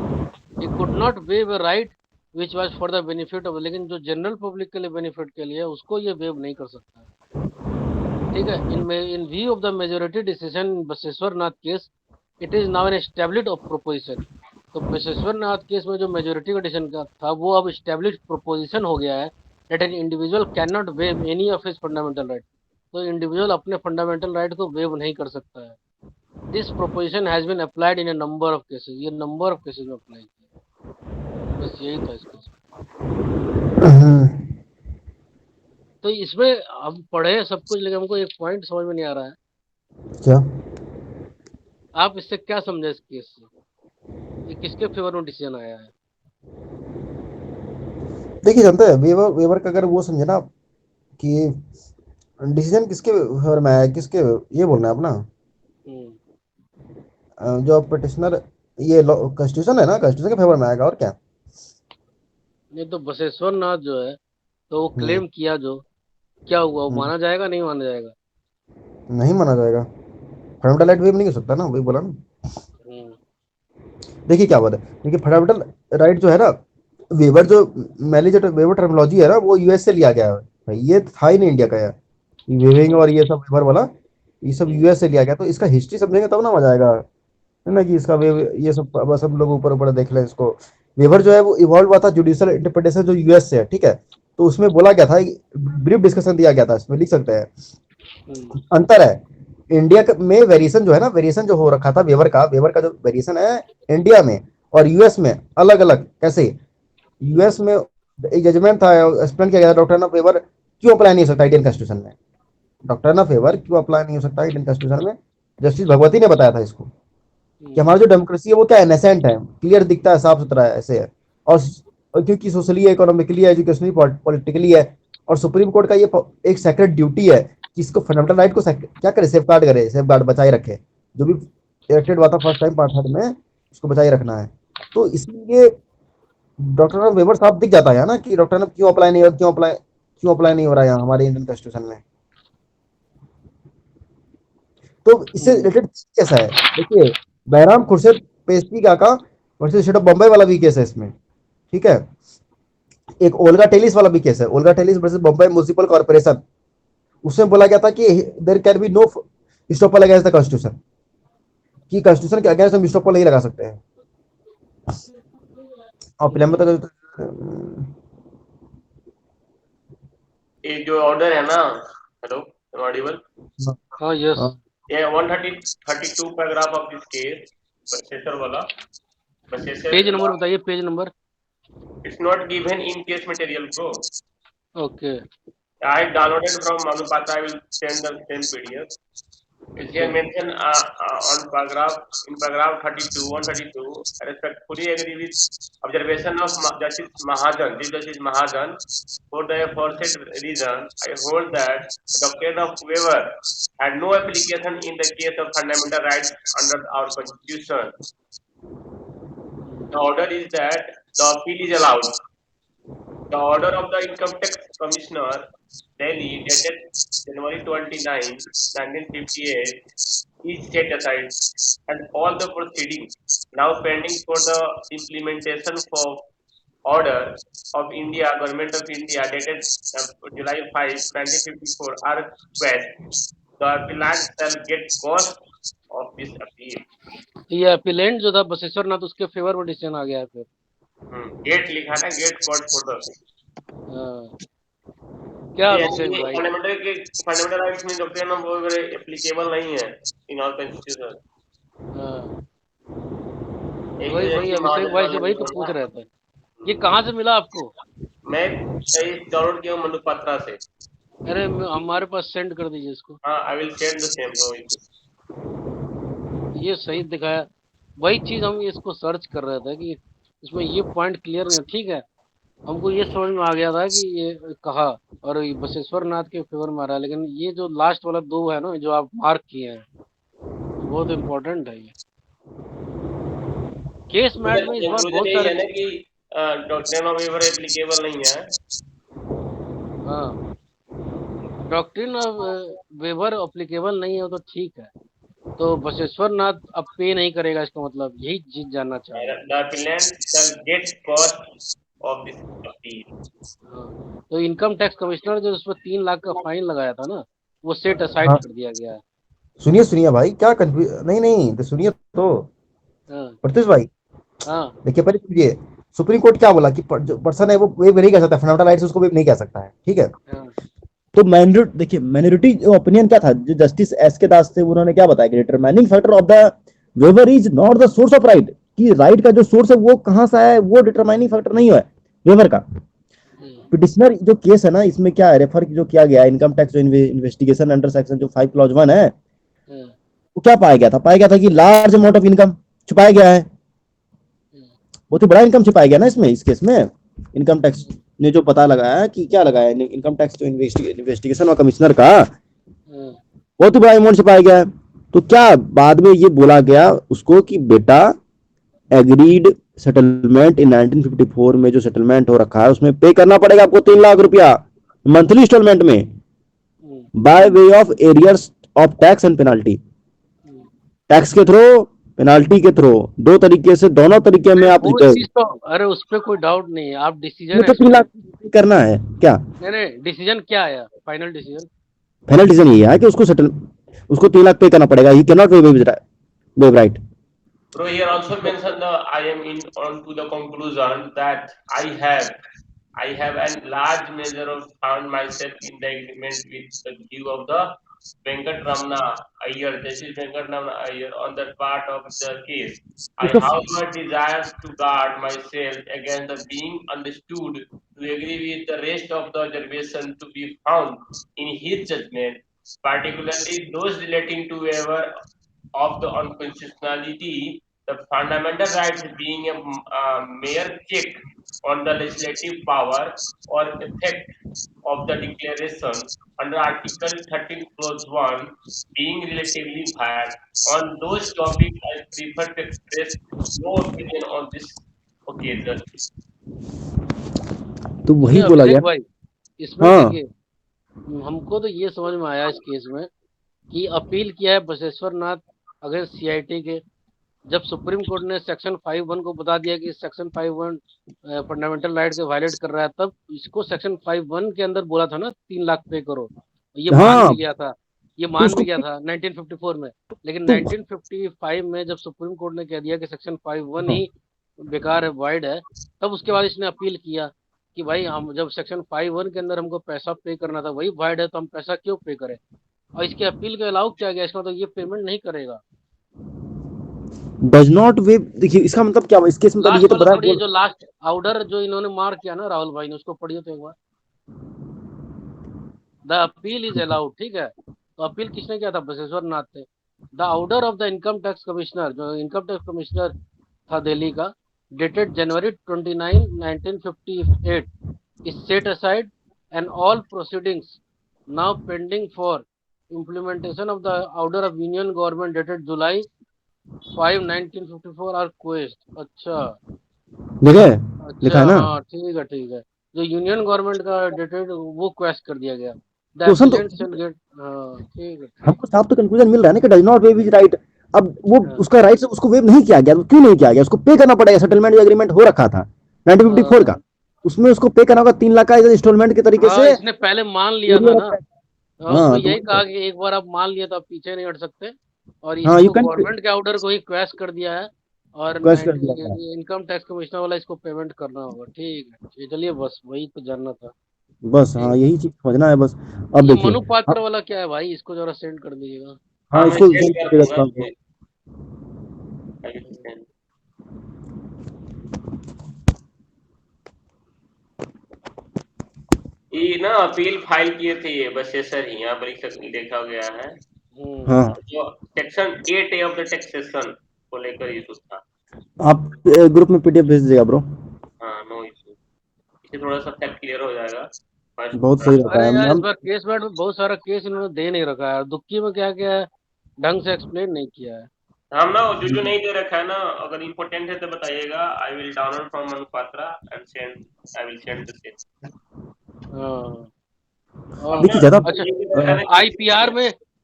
he could not wave A right which was for the benefit of, लेकिन जो जनरल पब्लिक के लिए बेनिफिट के लिए है उसको ये वेव नहीं कर सकता है। ठीक है, in view of the majority decision in Basheshwar Nath case it is now an established of proposition. तो बसेश्वर नाथ केस में जो मेजोरिटी का डिसीजन का था वो अब एस्टेब्लिश्ड प्रोपोजिशन हो गया है that an individual can not waive any of his fundamental right. तो इंडिविजुअल अपने फंडामेंटल राइट को वेव नहीं कर सकता है। This proposition has been applied in a number of cases, ये नंबर ऑफ केसेस में अप्लाई किया। बस यही था इस केस में। तो इसमें हम पढ़े सब कुछ, लेकिन हमको एक पॉइंट समझ में नहीं आ रहा है। क्या? आप इससे क्या समझे इस केस से, ये किसके फेवर में डिसीजन आया है? देखिए, जानते हैं वेवर वेवर का अगर वो समझे ना कि डिसीजन किसके फेवर में आया, किसके, ये बोलना है अपना जो पिटिशनर, ये कॉन्स्टिट्यूशन है ना, कॉन्स्टिट्यूशन के फेवर में आएगा और क्या। नहीं तो बसेश्वर नाथ जो है तो वो क्लेम किया, जो क्या हुआ वो माना जाएगा नहीं माना जाएगा? नहीं माना जाएगा, फंडामेंटल राइट वेव नहीं हो सकता ना, वही बोला ना। देखिए क्या बात है, देखिए फंडामेंटल राइट जो है ना, वेवर जो मैंने जो वेवर टर्मिनोलॉजी है ना वो यूएस से लिया गया है भाई, ये था ही नहीं इंडिया का यार, वेविंग और ये सब वेवर वाला ये सब यूएस से लिया गया। तो इसका हिस्ट्री समझेंगे तब ना मजा आएगा, है ना, कि इसका वेव ये सब बस हम लोग ऊपर ऊपर देख लें इसको। वेवर जो है वो इवॉल्व हुआ था जुडिशियल इंटरप्रिटेशन जो यूएस से है, ठीक है। तो उसमें बोला गया था, ब्रीफ डिस्कशन दिया गया था, इसमें लिख सकते हैं। अंतर है इंडिया में वेरिएशन जो है ना, वेरिएशन जो हो रखा था वेवर का जो वेरिएशन है इंडिया में और यूएस में अलग अलग। कैसे? यूएस में एक जजमेंट था, एक्सप्लेन किया गया डॉक्टर ना फेवर क्यों अप्लाई नहीं हो सकता इंडियन कॉन्स्टिट्यूशन में, डॉक्टर ना फेवर क्यों अप्लाई नहीं हो सकता इंडियन कॉन्स्टिट्यूशन में। जस्टिस भगवती ने बताया था इसको कि हमारा जो डेमोक्रेसी है वो क्या एनेसेंट है, क्लियर दिखता है, साफ सुथरा है, ऐसे है। और क्योंकि सोशली, इकोनॉमिकली, एजुकेशनली, पॉलिटिकली है। और सुप्रीम कोर्ट का ये एक सेक्रेट ड्यूटी है कि इसको फंडामेंटल राइट को क्या करे, सेफ गार्ड करे, सेफ गार्ड बचाए रखे। जो भी इलेक्टेड हुआ था फर्स्ट टाइम पार्ट थर्ड में, उसको बचाए रखना है। तो इसलिए डॉक्टर वेबर साहब दिख जाता है ना कि डॉक्टर ने क्यों अप्लाई नहीं, क्यों अप्लाई नहीं हो रहा है यहाँ हमारे इंडियन कॉन्स्टिट्यूशन में। तो इससे हम्म, रिलेटेड कैसा है, देखिए, बहराम खुर्शीद पेशवी काका वर्सेस स्टेट ऑफ बम्बई वाला भी केस है इसमें, ठीक है। एक ओल्गा टेलिस वाला भी केस है, Olga Tellis versus Bombay municipal corporation. उसमें बोला गया था कि there can be no estoppel against the constitution, कि कॉन्स्टिट्यूशन के अगेंस्ट हम स्टॉपर नहीं लगा सकते हैं। और फिल्म में तो ये जो ऑर्डर है ना, हेलो, ऑडिबल, हाँ यस। ये 132 paragraph of this case, Basheshar वाला, बसेसर पेज नंबर बताइए, page number. It's not given in case material bro. Okay I downloaded from Manupata. I will send the same PDF. It's here okay. mentioned on paragraph 32, 132. I respectfully agree with observation of Justice Mahajan. Chief Justice Mahajan, for the aforesaid reason, I hold that the doctrine of waiver had no application in the case of fundamental rights under our constitution. The order is that the appeal is allowed. The order of the Income Tax Commissioner, Delhi, dated January 29, 1958, is set aside, and all the proceedings now pending for the implementation of order of India, Government of India, dated July 5, 1954, are quashed. The appellant shall get cost of this appeal. ये appellate जो था बसेश्वर नाथ, उसके favour में decision आ गया है फिर। Gate लिखा ना, गेट कॉस्ट फॉर द हाँ, क्या यानी अभिषेक कि भाई। फंडामेंटल राइट्स में डॉक्ट्रिन ऑफ लॉ एप्लीकेबल नहीं है इन आवर कॉन्स्टिट्यूशन। हाँ, एक वही वही जैसे अभिषेक महाजन भाई से वाले वही तो बोला पूछ ना। रहे थे। ये कहाँ से मिला आपको? मैं इस डाउनलोड किया हूँ मनुपात्रा से। अरे हमारे पास सेंड कर दीजिए इसको। हाँ, I will send the same no issue. ये सही दिखाया। वही चीज हम इसको सर्च कर रहे थे कि इसमें ये पॉइंट क्लियर नहीं, ठीक है। हमको ये समझ में आ गया था कि ये कहा और ये बसेश्वर नाथ के फेवर में आ रहा है, लेकिन ये जो लास्ट वाला दो है ना जो आप मार्क किए हैं, ये बहुत इम्पोर्टेंट है। ये केस मैट में इस बार कंक्लूजन बहुत यही सारे। है ना कि डॉक्ट्रिन ऑफ वेवर एप्लीकेबल नहीं है। हाँ, डॉक्ट्रिन ऑफ वेवर अप्लीकेबल नहीं है तो ठीक है। तो बसेश्वर नाथ अब पे नहीं करेगा, इसका मतलब यही चीज जानना चाह रहे the appellate shell gate cost of this appeal. हैं। हाँ, तो इनकम टैक्स कमिश्नर जो उस पर 3 लाख का फाइन लगाया था ना, वो सेट असाइड हाँ, कर दिया गया है। सुनिए सुनिए भाई, क्या कंफ्यूज, नहीं नहीं, तो सुनिए तो हाँ प्रत्युष भाई, हाँ देखिए पहले सुनिए, सुप्रीम कोर्ट क्या बोला कि जो पर्सन है वो वेव नहीं कर सकता, फंडामेंटल राइट्स उसको वेव नहीं कर सकता है, ठीक है। हाँ। तो माइनॉरिटी, देखिए माइनॉरिटी ओपिनियन क्या था, जो जस्टिस एस के दास थे उन्होंने क्या बताया कि determining factor of the waiver is not the source of right, कि राइट का जो सोर्स है वो कहां से आया है, वो डिटरमाइनिंग फैक्टर नहीं है वेवर का। पिटिशनर जो केस है ना, इसमें क्या है, रेफर जो किया गया इनकम टैक्स जो इन्वेस्टिगेशन अंडर सेक्शन जो 5 क्लॉज 1 है, वो क्या पाया गया था, कि लार्ज अमाउंट ऑफ इनकम छुपाया गया है। बहुत ही बड़ा इनकम छिपाया गया ना इसमें, इस केस में इनकम टैक्स ने जो पता लगाया कि क्या लगाया, इनकम टैक्स जो इन्वेस्टिगेशन और कमिश्नर का बहुत ही बड़ा अमाउंट छिपाया गया है। तो क्या बाद में ये बोला गया उसको कि बेटा, एग्रीड सेटलमेंट इन 1954 में जो सेटलमेंट हो रखा है उसमें पे करना पड़ेगा आपको 3 लाख रुपया मंथली इंस्टॉलमेंट में, bye way of arrears of tax and penalty, tax के थ्रू, पेनाल्टी के थ्रू, दो तरीके से, दोनों तरीके में आप वो चीज तो, अरे उस पर कोई डाउट नहीं है। आप डिसीजन तो 3 लाख करना है क्या। नहीं नहीं, डिसीजन क्या आया, फाइनल डिसीजन? फाइनल डिसीजन ये है कि उसको 3 लाख पे करना पड़ेगा, he can not wave right. Bro, here also mentioned I am in on to the conclusion that I have a large measure of found myself in the agreement with the view of the Venkatramana Iyer, Justice Venkatramana Iyer, on that part of the case. I, however, desire to guard myself against the being understood to agree with the rest of the observation to be found in his judgment, particularly those relating to waiver of the unconstitutionality, the fundamental rights being a mere check on the legislative power or effect of the declaration under Article 13 Clause 1 being relatively vague. On those topics, I prefer to express no opinion on this occasion. तो वही सुनिए बोला अभिषेक गया। भाई, इसमें हाँ देखिए, हमको तो ये समझ में आया इस केस में कि अपील किया है बसवेश्वर नाथ अगर सीआईटी के, जब सुप्रीम कोर्ट ने सेक्शन 5(1) को बता दिया कि सेक्शन 5(1) फंडामेंटल राइट के वायलेट कर रहा है, तब इसको सेक्शन 5(1) के अंदर बोला था ना 3 लाख पे करो, ये मान हाँ, भी गया था, ये तो मान उसको भी गया था 1954 में। लेकिन तो 1955 में जब सुप्रीम कोर्ट ने कह दिया कि सेक्शन 5(1) हाँ, ही बेकार है, वाइड है, तब उसके बाद इसने अपील किया कि भाई हम जब सेक्शन 5(1) के अंदर हमको पैसा पे करना था वही वाइड है, तो हम पैसा क्यों पे करें। और इसके अपील के अलाउ किया गया, इसका तो ये पेमेंट नहीं करेगा। डज नॉट वेव, देखिए इसका मतलब क्या हुआ इस केस में, पहले ये लास्ट तो वाला बता पढ़िए, जो लास्ट ऑर्डर जो इन्होंने मार किया ना राहुल भाई ने, उसको पढ़िए तो एक बार। द अपील इज अलाउड, ठीक है, तो अपील किसने किया था, बसवेश्वर नाथ थे। The order of the income tax commissioner, जो इनकम टैक्स कमिश्नर था दिल्ली का, dated January 29, 1958, is set aside and all proceedings now pending for implementation of the order of union government dated July 5, 1954 are quashed। अच्छा, देखे, लिखा अच्छा, है ना। हाँ ठीक है, ठीक है, जो यूनियन गवर्नमेंट का डेटेड वो क्वेश कर दिया गया। द क्वेश्चन तो एप्लीकेंट शेल गेट, हाँ ठीक है, ठीक हमको साफ तो कंक्लूजन मिल रहा है ना कि does not wave is right. अब वो है, उसका राइट से उसको वेव नहीं किया गया, तो क्यों नहीं किया गया, उसको पे करना पड़ेगा, सेटलमेंट एग्रीमेंट हो रखा था 1954 का, हाँ उसमें उसको पे करना होगा 3 लाख का इंस्टॉलमेंट के तरीके हाँ, से। इसने पहले मान लिया था ना। हाँ, उसमें हाँ तो यही कहा कि एक बार आप मान लिए तो आप पीछे नहीं हट सकते, और हाँ यू इसको कैन गवर्नमेंट के ऑर्डर को ही क्वैश कर दिया है, और रिक्वेस्ट कर दिया था। इनकम टैक्स कमिश्नर वाला इसको पेमेंट करना होगा। ठीक है, चलिए, बस वही तो जानना था। बस हाँ ठीक, यही चीज समझना है बस। अब ये देखिए, मनु हाँ पात्र वाला क्या है भाई, इसको जरा सेंड कर दीजिएगा। हाँ हाँ मैं इसको सेंड send कर कर दूंगा देगा तो। इसको। I will send। ये ना अपील फाइल किए थे ये बसेसर ही, यहाँ पर लिखा गया है। हम्म, हाँ जो section 8A of the taxation को लेकर इशू था। आप ग्रुप में पीडीएफ भेज दीजिएगा ब्रो। हाँ, नो इशू, इससे थोड़ा सा फैक्ट क्लियर हो जाएगा बहुत सही रहता अरे है यार, इस हम। बार केस बैठ में बहुत सारा केस इन्होंने दे नहीं रखा है, दुक्की में क्या क्या है ढंग से एक्सप्लेन नहीं किया है। हम ना जो नहीं दे रखा है ना, अगर इम्पोर्टेंट है तो बताइएगा, I will download from Anupatra and send, I will send the same. हाँ, अब और ना देखिए ज्यादा अच्छा, ये भी तो है ना कि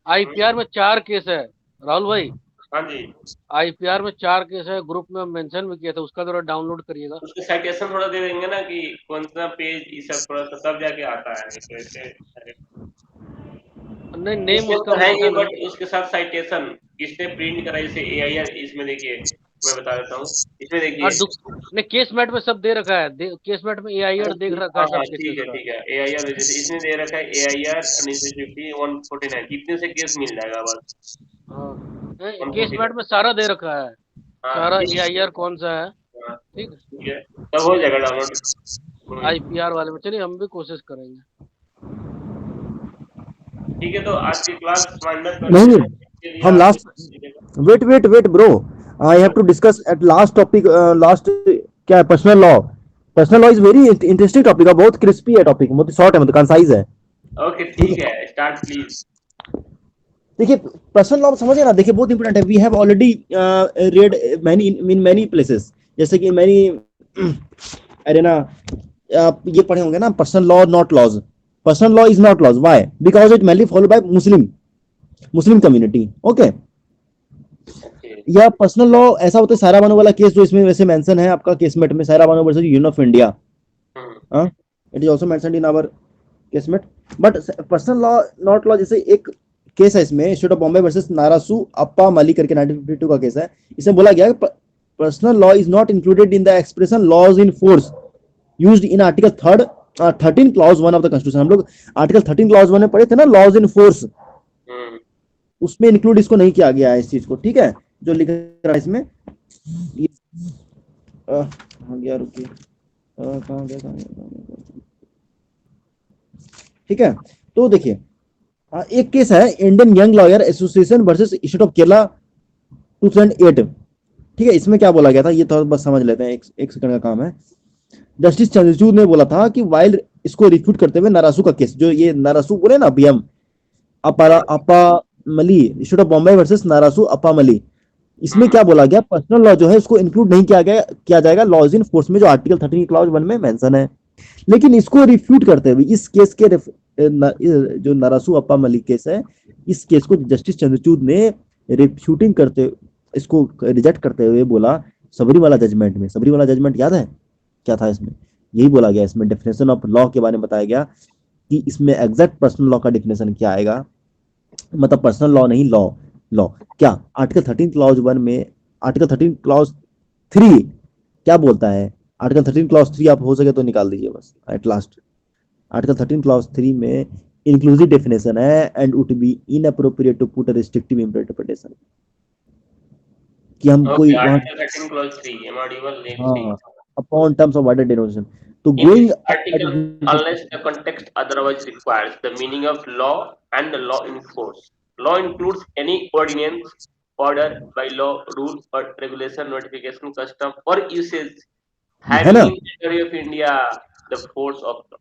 आईपीआर में 4 केस है राहुल भाई, हाँ जी, आईपीआर में 4 केस है, ग्रुप में मेंशन भी किया था, उसका जरा डाउनलोड करिएगा। उसके साइटेशन थोड़ा दे देंगे ना कि कौन सा पेज, ये सब थोड़ा सा तब जाके आता है, नहीं तो ऐसे। नहीं, नेम इसमें उसका तो है ही, मेंशन है। बट उसके साथ साइटेशन किसने प्रिंट करा, जैसे एआईआर, इसमें देखिए मैं बता देता हूँ, इसमें हाँ, देखिए। ने केस मैट में सब दे रखा है, केस मैट में एआईआर देख रखा हाँ है सब हाँ, केसेस का। ठीक है, एआईआर जैसे इसमें दे रखा है, एआईआर 1950 149, इतने से केस मिल जाएगा बस। हाँ, केस मैट 149, में सारा दे रखा है, हाँ सारा ठीक एआईआर कौन सा है। हाँ, ठीक है, ठीक है, तब हो जाएगा डाउनलोड। आईपीआर वाले में चलिए हम भी कोशिश करेंगे। ठीक है, तो आज की क्लास वाइंड अप नहीं करते हैं, इसके लिए हम आप last, wait wait wait bro, I have to discuss at last topic, last क्या है, personal law. Personal law is very interesting topic है, बहुत क्रिस्पी है टॉपिक, बहुत शॉर्ट है, मतलब कंसाइज है। ओके ठीक ठीक है, है, स्टार्ट प्लीज। देखिए पर्सनल लॉ समझिए ना, देखिए बहुत इंपॉर्टेंट है, we have already read many in many places, जैसे कि मैनी अरे ना, आप ये पढ़े होंगे ना, personal law not laws, personal law is not laws, why, because it mainly follow by Muslim community. Okay, okay, या पर्सनल लॉ ऐसा होता है, सारा बानो वाला केस जो इसमें वैसे मेंशन है आपका केसमेट में, Sara Bano versus union of India, it is also mentioned in our केसमेट। But personal law not law, जैसे एक केस है इसमें, state of Bombay versus Narasu Appa Mali करके 1952 का केस है, इसमें बोला गया personal law is not included in the expression laws in force used in article 13 clause 1 of the constitution. हम लोग आर्टिकल 13 क्लॉज 1 में पढ़े थे ना, लॉज इन फोर्स, उसमें इंक्लूड इसको नहीं किया गया है इस चीज को। ठीक है, जो लिखा है इसमें ये कहाँ गया, रुकिए, कहाँ गया। ठीक है, तो देखिए एक केस है Indian young lawyer association versus state of Kerala 2008। ठीक है, इसमें क्या बोला गया था ये तो बस समझ लेते हैं, एक सेकंड का काम है। जस्टिस चंद्रचूड़ ने बोला था कि वाइल्ड इसको रिफ्यूट करते हुए, नारासू का केस, जो ये नारासू बोले ना बीएम, अपा मली, state of Bombay versus Narasu Appa मली, इसमें क्या बोला गया, पर्सनल लॉ जो है उसको इंक्लूड नहीं किया जाएगा लॉज इन फोर्स में, जो आर्टिकल 13 क्लॉज 1 में मेंशन है। लेकिन इसको रिफ्यूट करते हुए इस केस के जो नरासू अप्पा मलिक केस है, इस केस को जस्टिस चंद्रचूड़ ने रिफ्यूटिंग करते, इसको रिजेक्ट करते हुए बोला, सबरीवाला जजमेंट में, सबरीवाला जजमेंट याद है क्या था इसमें, यही बोला गया, इसमें डेफिनेशन ऑफ लॉ के बारे में बताया गया कि इसमें एग्जैक्ट पर्सनल लॉ का डेफिनेशन क्या आएगा, मतलब पर्सनल लॉ नहीं, लॉ लॉ क्या, आर्टिकल 13 क्लॉज 1 में, आर्टिकल 13 क्लॉज 3 क्या बोलता है, आर्टिकल 13 क्लॉज 3 आप हो सके तो निकाल दीजिए बस एट लास्ट। आर्टिकल 13 क्लॉज 3 में इंक्लूसिव डेफिनेशन है, and would be inappropriate to put a restrictive interpretation, कि हम कोई Okay, वहां, Article 13 Clause 3. I'm audible. Let's see. हाँ, अपॉन टर्म्स ऑफ वाइडर डिनोशन, तो In this going, article, unless the context otherwise requires, the meaning of law and the law in force. Law includes any ordinance, order, bylaw, rule, or regulation, notification, custom, or usage है having ना in theory of India the force of law.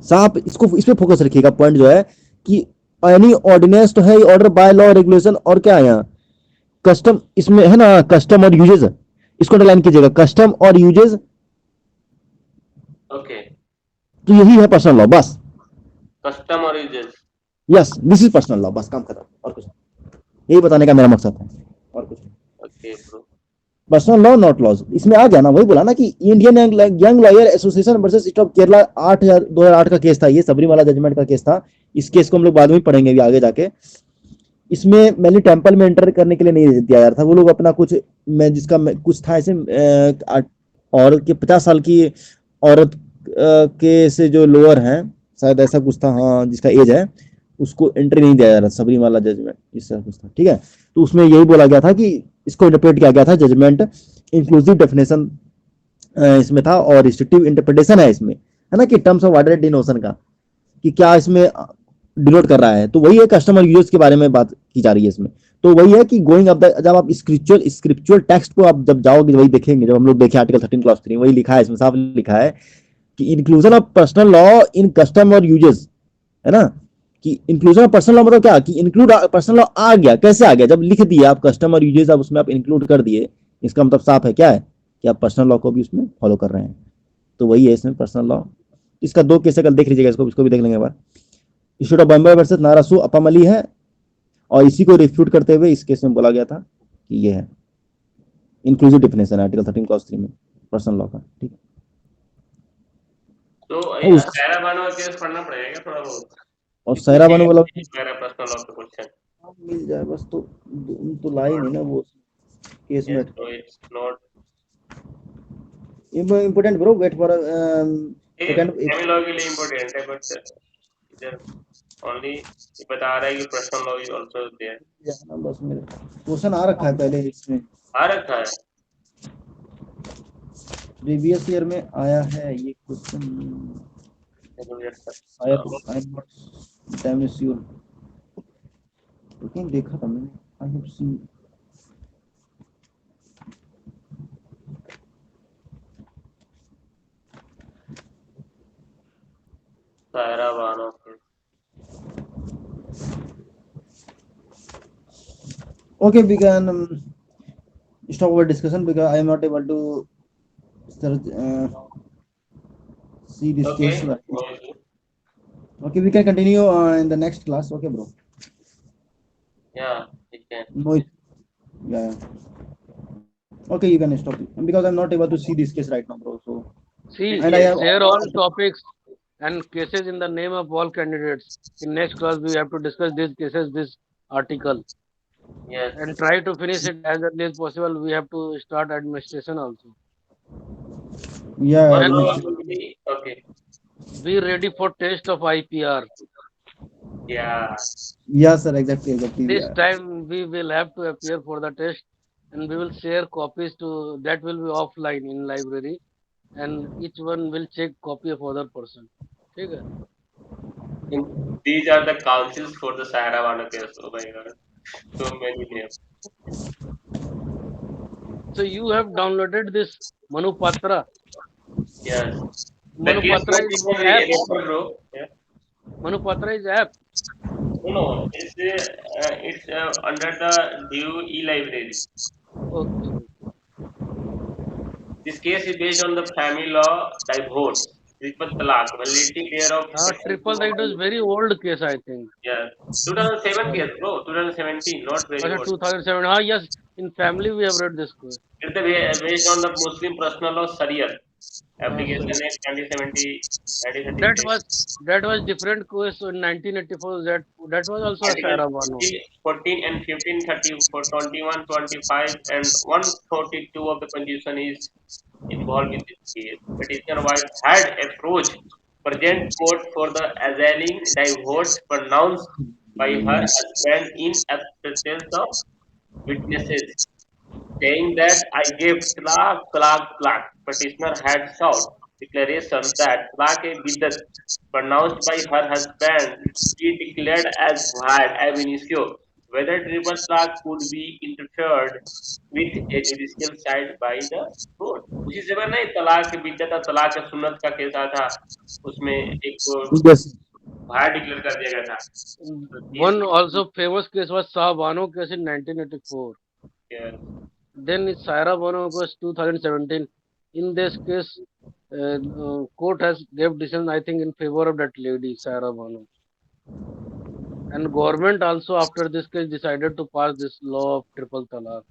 साहब, इसको इस पे focus रखिएगा, point जो है कि एनी ऑर्डिनेंस तो है, ऑर्डर बाय लॉ रेगुलेशन, और क्या है यहाँ, कस्टम, इसमें है ना कस्टम और यूजेज, इसको अंडरलाइन कीजिएगा, कस्टम और यूजेज, Okay, तो यही है पर्सनल लॉ, बस, custom or uses. Yes this is personal law, बस काम खत्म, और कुछ नहीं। यही बताने का मेरा मकसद है, और कुछ नहीं। Okay, bro. Personal law not laws, इसमें आ गया ना, वही बोला ना कि Indian young lawyer association versus state of Kerala 2008 का केस था, ये सबरीमाला जजमेंट का केस था। इस केस को हम लोग बाद में पढ़ेंगे अभी आगे जाके। इसमें मैंने टेंपल में एंटर करने के लिए नहीं दिया जा रहा था, वो लोग अपना कुछ, मैं जिसका कुछ था ऐसे, और के 50 साल की औरत के से जो लोअर हैं, शायद ऐसा कुछ था, हाँ, जिसका एज है, उसको एंट्री नहीं दिया जा रहा सबरीमाला जजमेंट, इससे कुछ था, ठीक है। तो उसमें यही बोला गया था कि इसको इंटरप्रेट किया गया था, जजमेंट इंक्लूसिव डेफिनेशन इसमें था, और रिस्ट्रिक्टिव इंटरप्रिटेशन है इसमें, है ना, कि टर्म्स ऑफ वाइडर डिनोशन का, कि क्या इसमें डिनोट कर रहा है, तो वही है कस्टमर यूजर्स के बारे में बात की जा रही है इसमें। तो वही है कि गोइंग अप द, जब आप स्क्रिप्चुअल टेक्स्ट को आप जब जाओगे, वही देखेंगे, जब हम लोग देखे आर्टिकल 13 क्लॉज 3, वही लिखा है इसमें, साफ लिखा है कि inclusion of personal law in custom और यूजेस, है ना, कि इंक्लूजन ऑफ पर्सनल लॉ मतलब क्या, कि इंक्लूड पर्सनल लॉ आ गया, कैसे आ गया, जब लिख दिया आप कस्टम और यूजेस, अब उसमें आप इंक्लूड कर दिए, इसका मतलब साफ है क्या है, कि आप पर्सनल लॉ को भी उसमें फॉलो कर रहे हैं। तो वही है इसमें पर्सनल लॉ। इसका 2 केस कल देख लीजिएगा, इसको भी देख लेंगे एक बार। स्टेट ऑफ बॉम्बे वर्सेस नारासू अपामली है, और इसी को रिफ्यूट करते हुए इस केस में बोला गया था कि ये है इंक्लूसिव डेफिनेशन आर्टिकल 13 क्लॉज 3 में पर्सनल लॉ का, ठीक है। तो और उस, सारा बानो का केस पढ़ना पड़ेगा क्या थोड़ा बहुत? और ये सायरा बानो पूछेगा वाला मेरा पर्सनल लॉ का क्वेश्चन. मिल जाए बस, तो ला ही नहीं ना वो केस में। Yes, so it's not. Important bro, wait for ये सेकंड। फैमिली लॉ के लिए इम्पोर्टेंट है, बट इधर ओनली ये बता रहा है कि personal law is also there. बस मेरे क्वेश्चन आ रखा है पहले इसमें, आ रखा है. प्रीवियस ईयर में आया है ये क्वेश्चन, चलो यार सर. आया तो I am not time sure, लेकिन देखा था मैंने, आई हैव सीन। सारा बानो के. Okay, we can stop our discussion because I am not able to search, see this Okay, case. no issue. Okay, we can continue in the next class. Okay, bro. Yeah, you can. No, yeah. Okay, you can stop it because I'm not able to see this case right now, bro. So, See, and I have share all topics and cases in the name of all candidates. In next class, we have to discuss these cases, this article, Yes. and try to finish it as early as possible. We have to start administration also. yeah, One And law will be okay. be ready for test of IPR. Yeah. yeah, sir, exactly. This Yeah. time we will have to appear for the test, and we will share copies to that will be offline in library, and each one will check copy of other person. ठीक है? These are the councils for the Sahara Bano case. Oh my god. So many names. So you have downloaded this Manupatra. Yes. The case Manupatra topic is was app. referred, bro. Yeah. Manupatra is app. No, it's under the DOE library. Okay. This case is based on the family law divorce, triple talaq, validity thereof Triple that was very old case, I think. yeah, 2007 case, bro, 2017, not very अच्छा old. 2007. हाँ, yes. In family we have read this case. It's based on the Muslim personal law Shariat application Sorry. Act 1970, That 1976. was that was different case in 1984. That was also a Article Sarah Banu. 14 and 15, 30, for 21, 25, and 142 of the Constitution is involved with this case. Petitioner wife had approached present court for the assailing divorce pronounced by her husband in absence of witnesses, saying that I gave talaq, talaq, talaq. Petitioner had sought declaration that talaq e biddat pronounced by her husband be declared as void ab initio, whether triple talaq could be interfered with a judicial side by the court. उसी समय नहीं तलाक बिद्दत और तलाक सुन्नत का case आया था, उसमें एक Yes. भाया डिक्लेयर कर दिया गया था. One also famous case was Shah Bano case in 1984. Yes. Then Saira Bano was 2017. In this case, court has gave decision, I think, in favor of that lady, Saira Bano. And government also after this case decided to pass this law of triple talaq.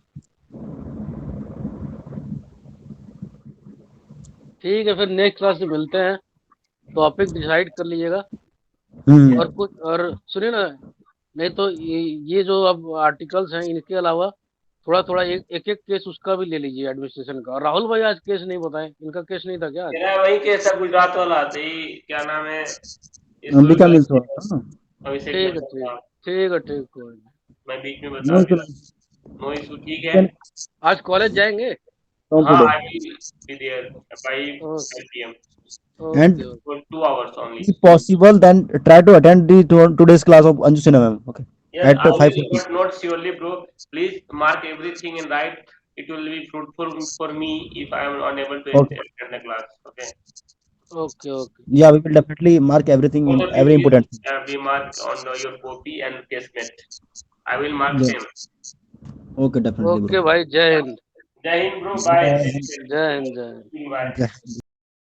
ठीक है, फिर next class में मिलते हैं. Topic decide कर लीजिएगा. और कुछ और सुनिए ना, नहीं तो ये जो अब आर्टिकल्स हैं इनके अलावा थोड़ा थोड़ा एक एक केस उसका भी ले लीजिए एडमिनिस्ट्रेशन का. राहुल भाई आज केस नहीं बताए, इनका केस नहीं था क्या आज? मेरा वही केस है गुजरात वाला, तो ये क्या नाम है, अंबिका मिल्स वाला ना? अभिषेक ठीक है मिश्रा था. ठीक है ठीक है. मैं बीच में बता दिया. नो इशू, ठीक है. आज कॉलेज जाएंगे? हाँ, I will be there by 5 p.m. And for 2 hours only. if possible, then try to attend the today's class of Anju Sinha ma'am. Okay. Yes, At I will, 5:30. but not surely, bro. Please mark everything and write. It will be fruitful for me if I am unable to Okay. attend the class. Okay. Okay. Yeah, we will definitely mark everything in Both of every you important. be marked on your copy and casemate. I will mark Yeah. same. Okay, definitely. Okay भाई, जय Hind. Jai Hind, bro. Bye. जय Hind. Bye. Bye.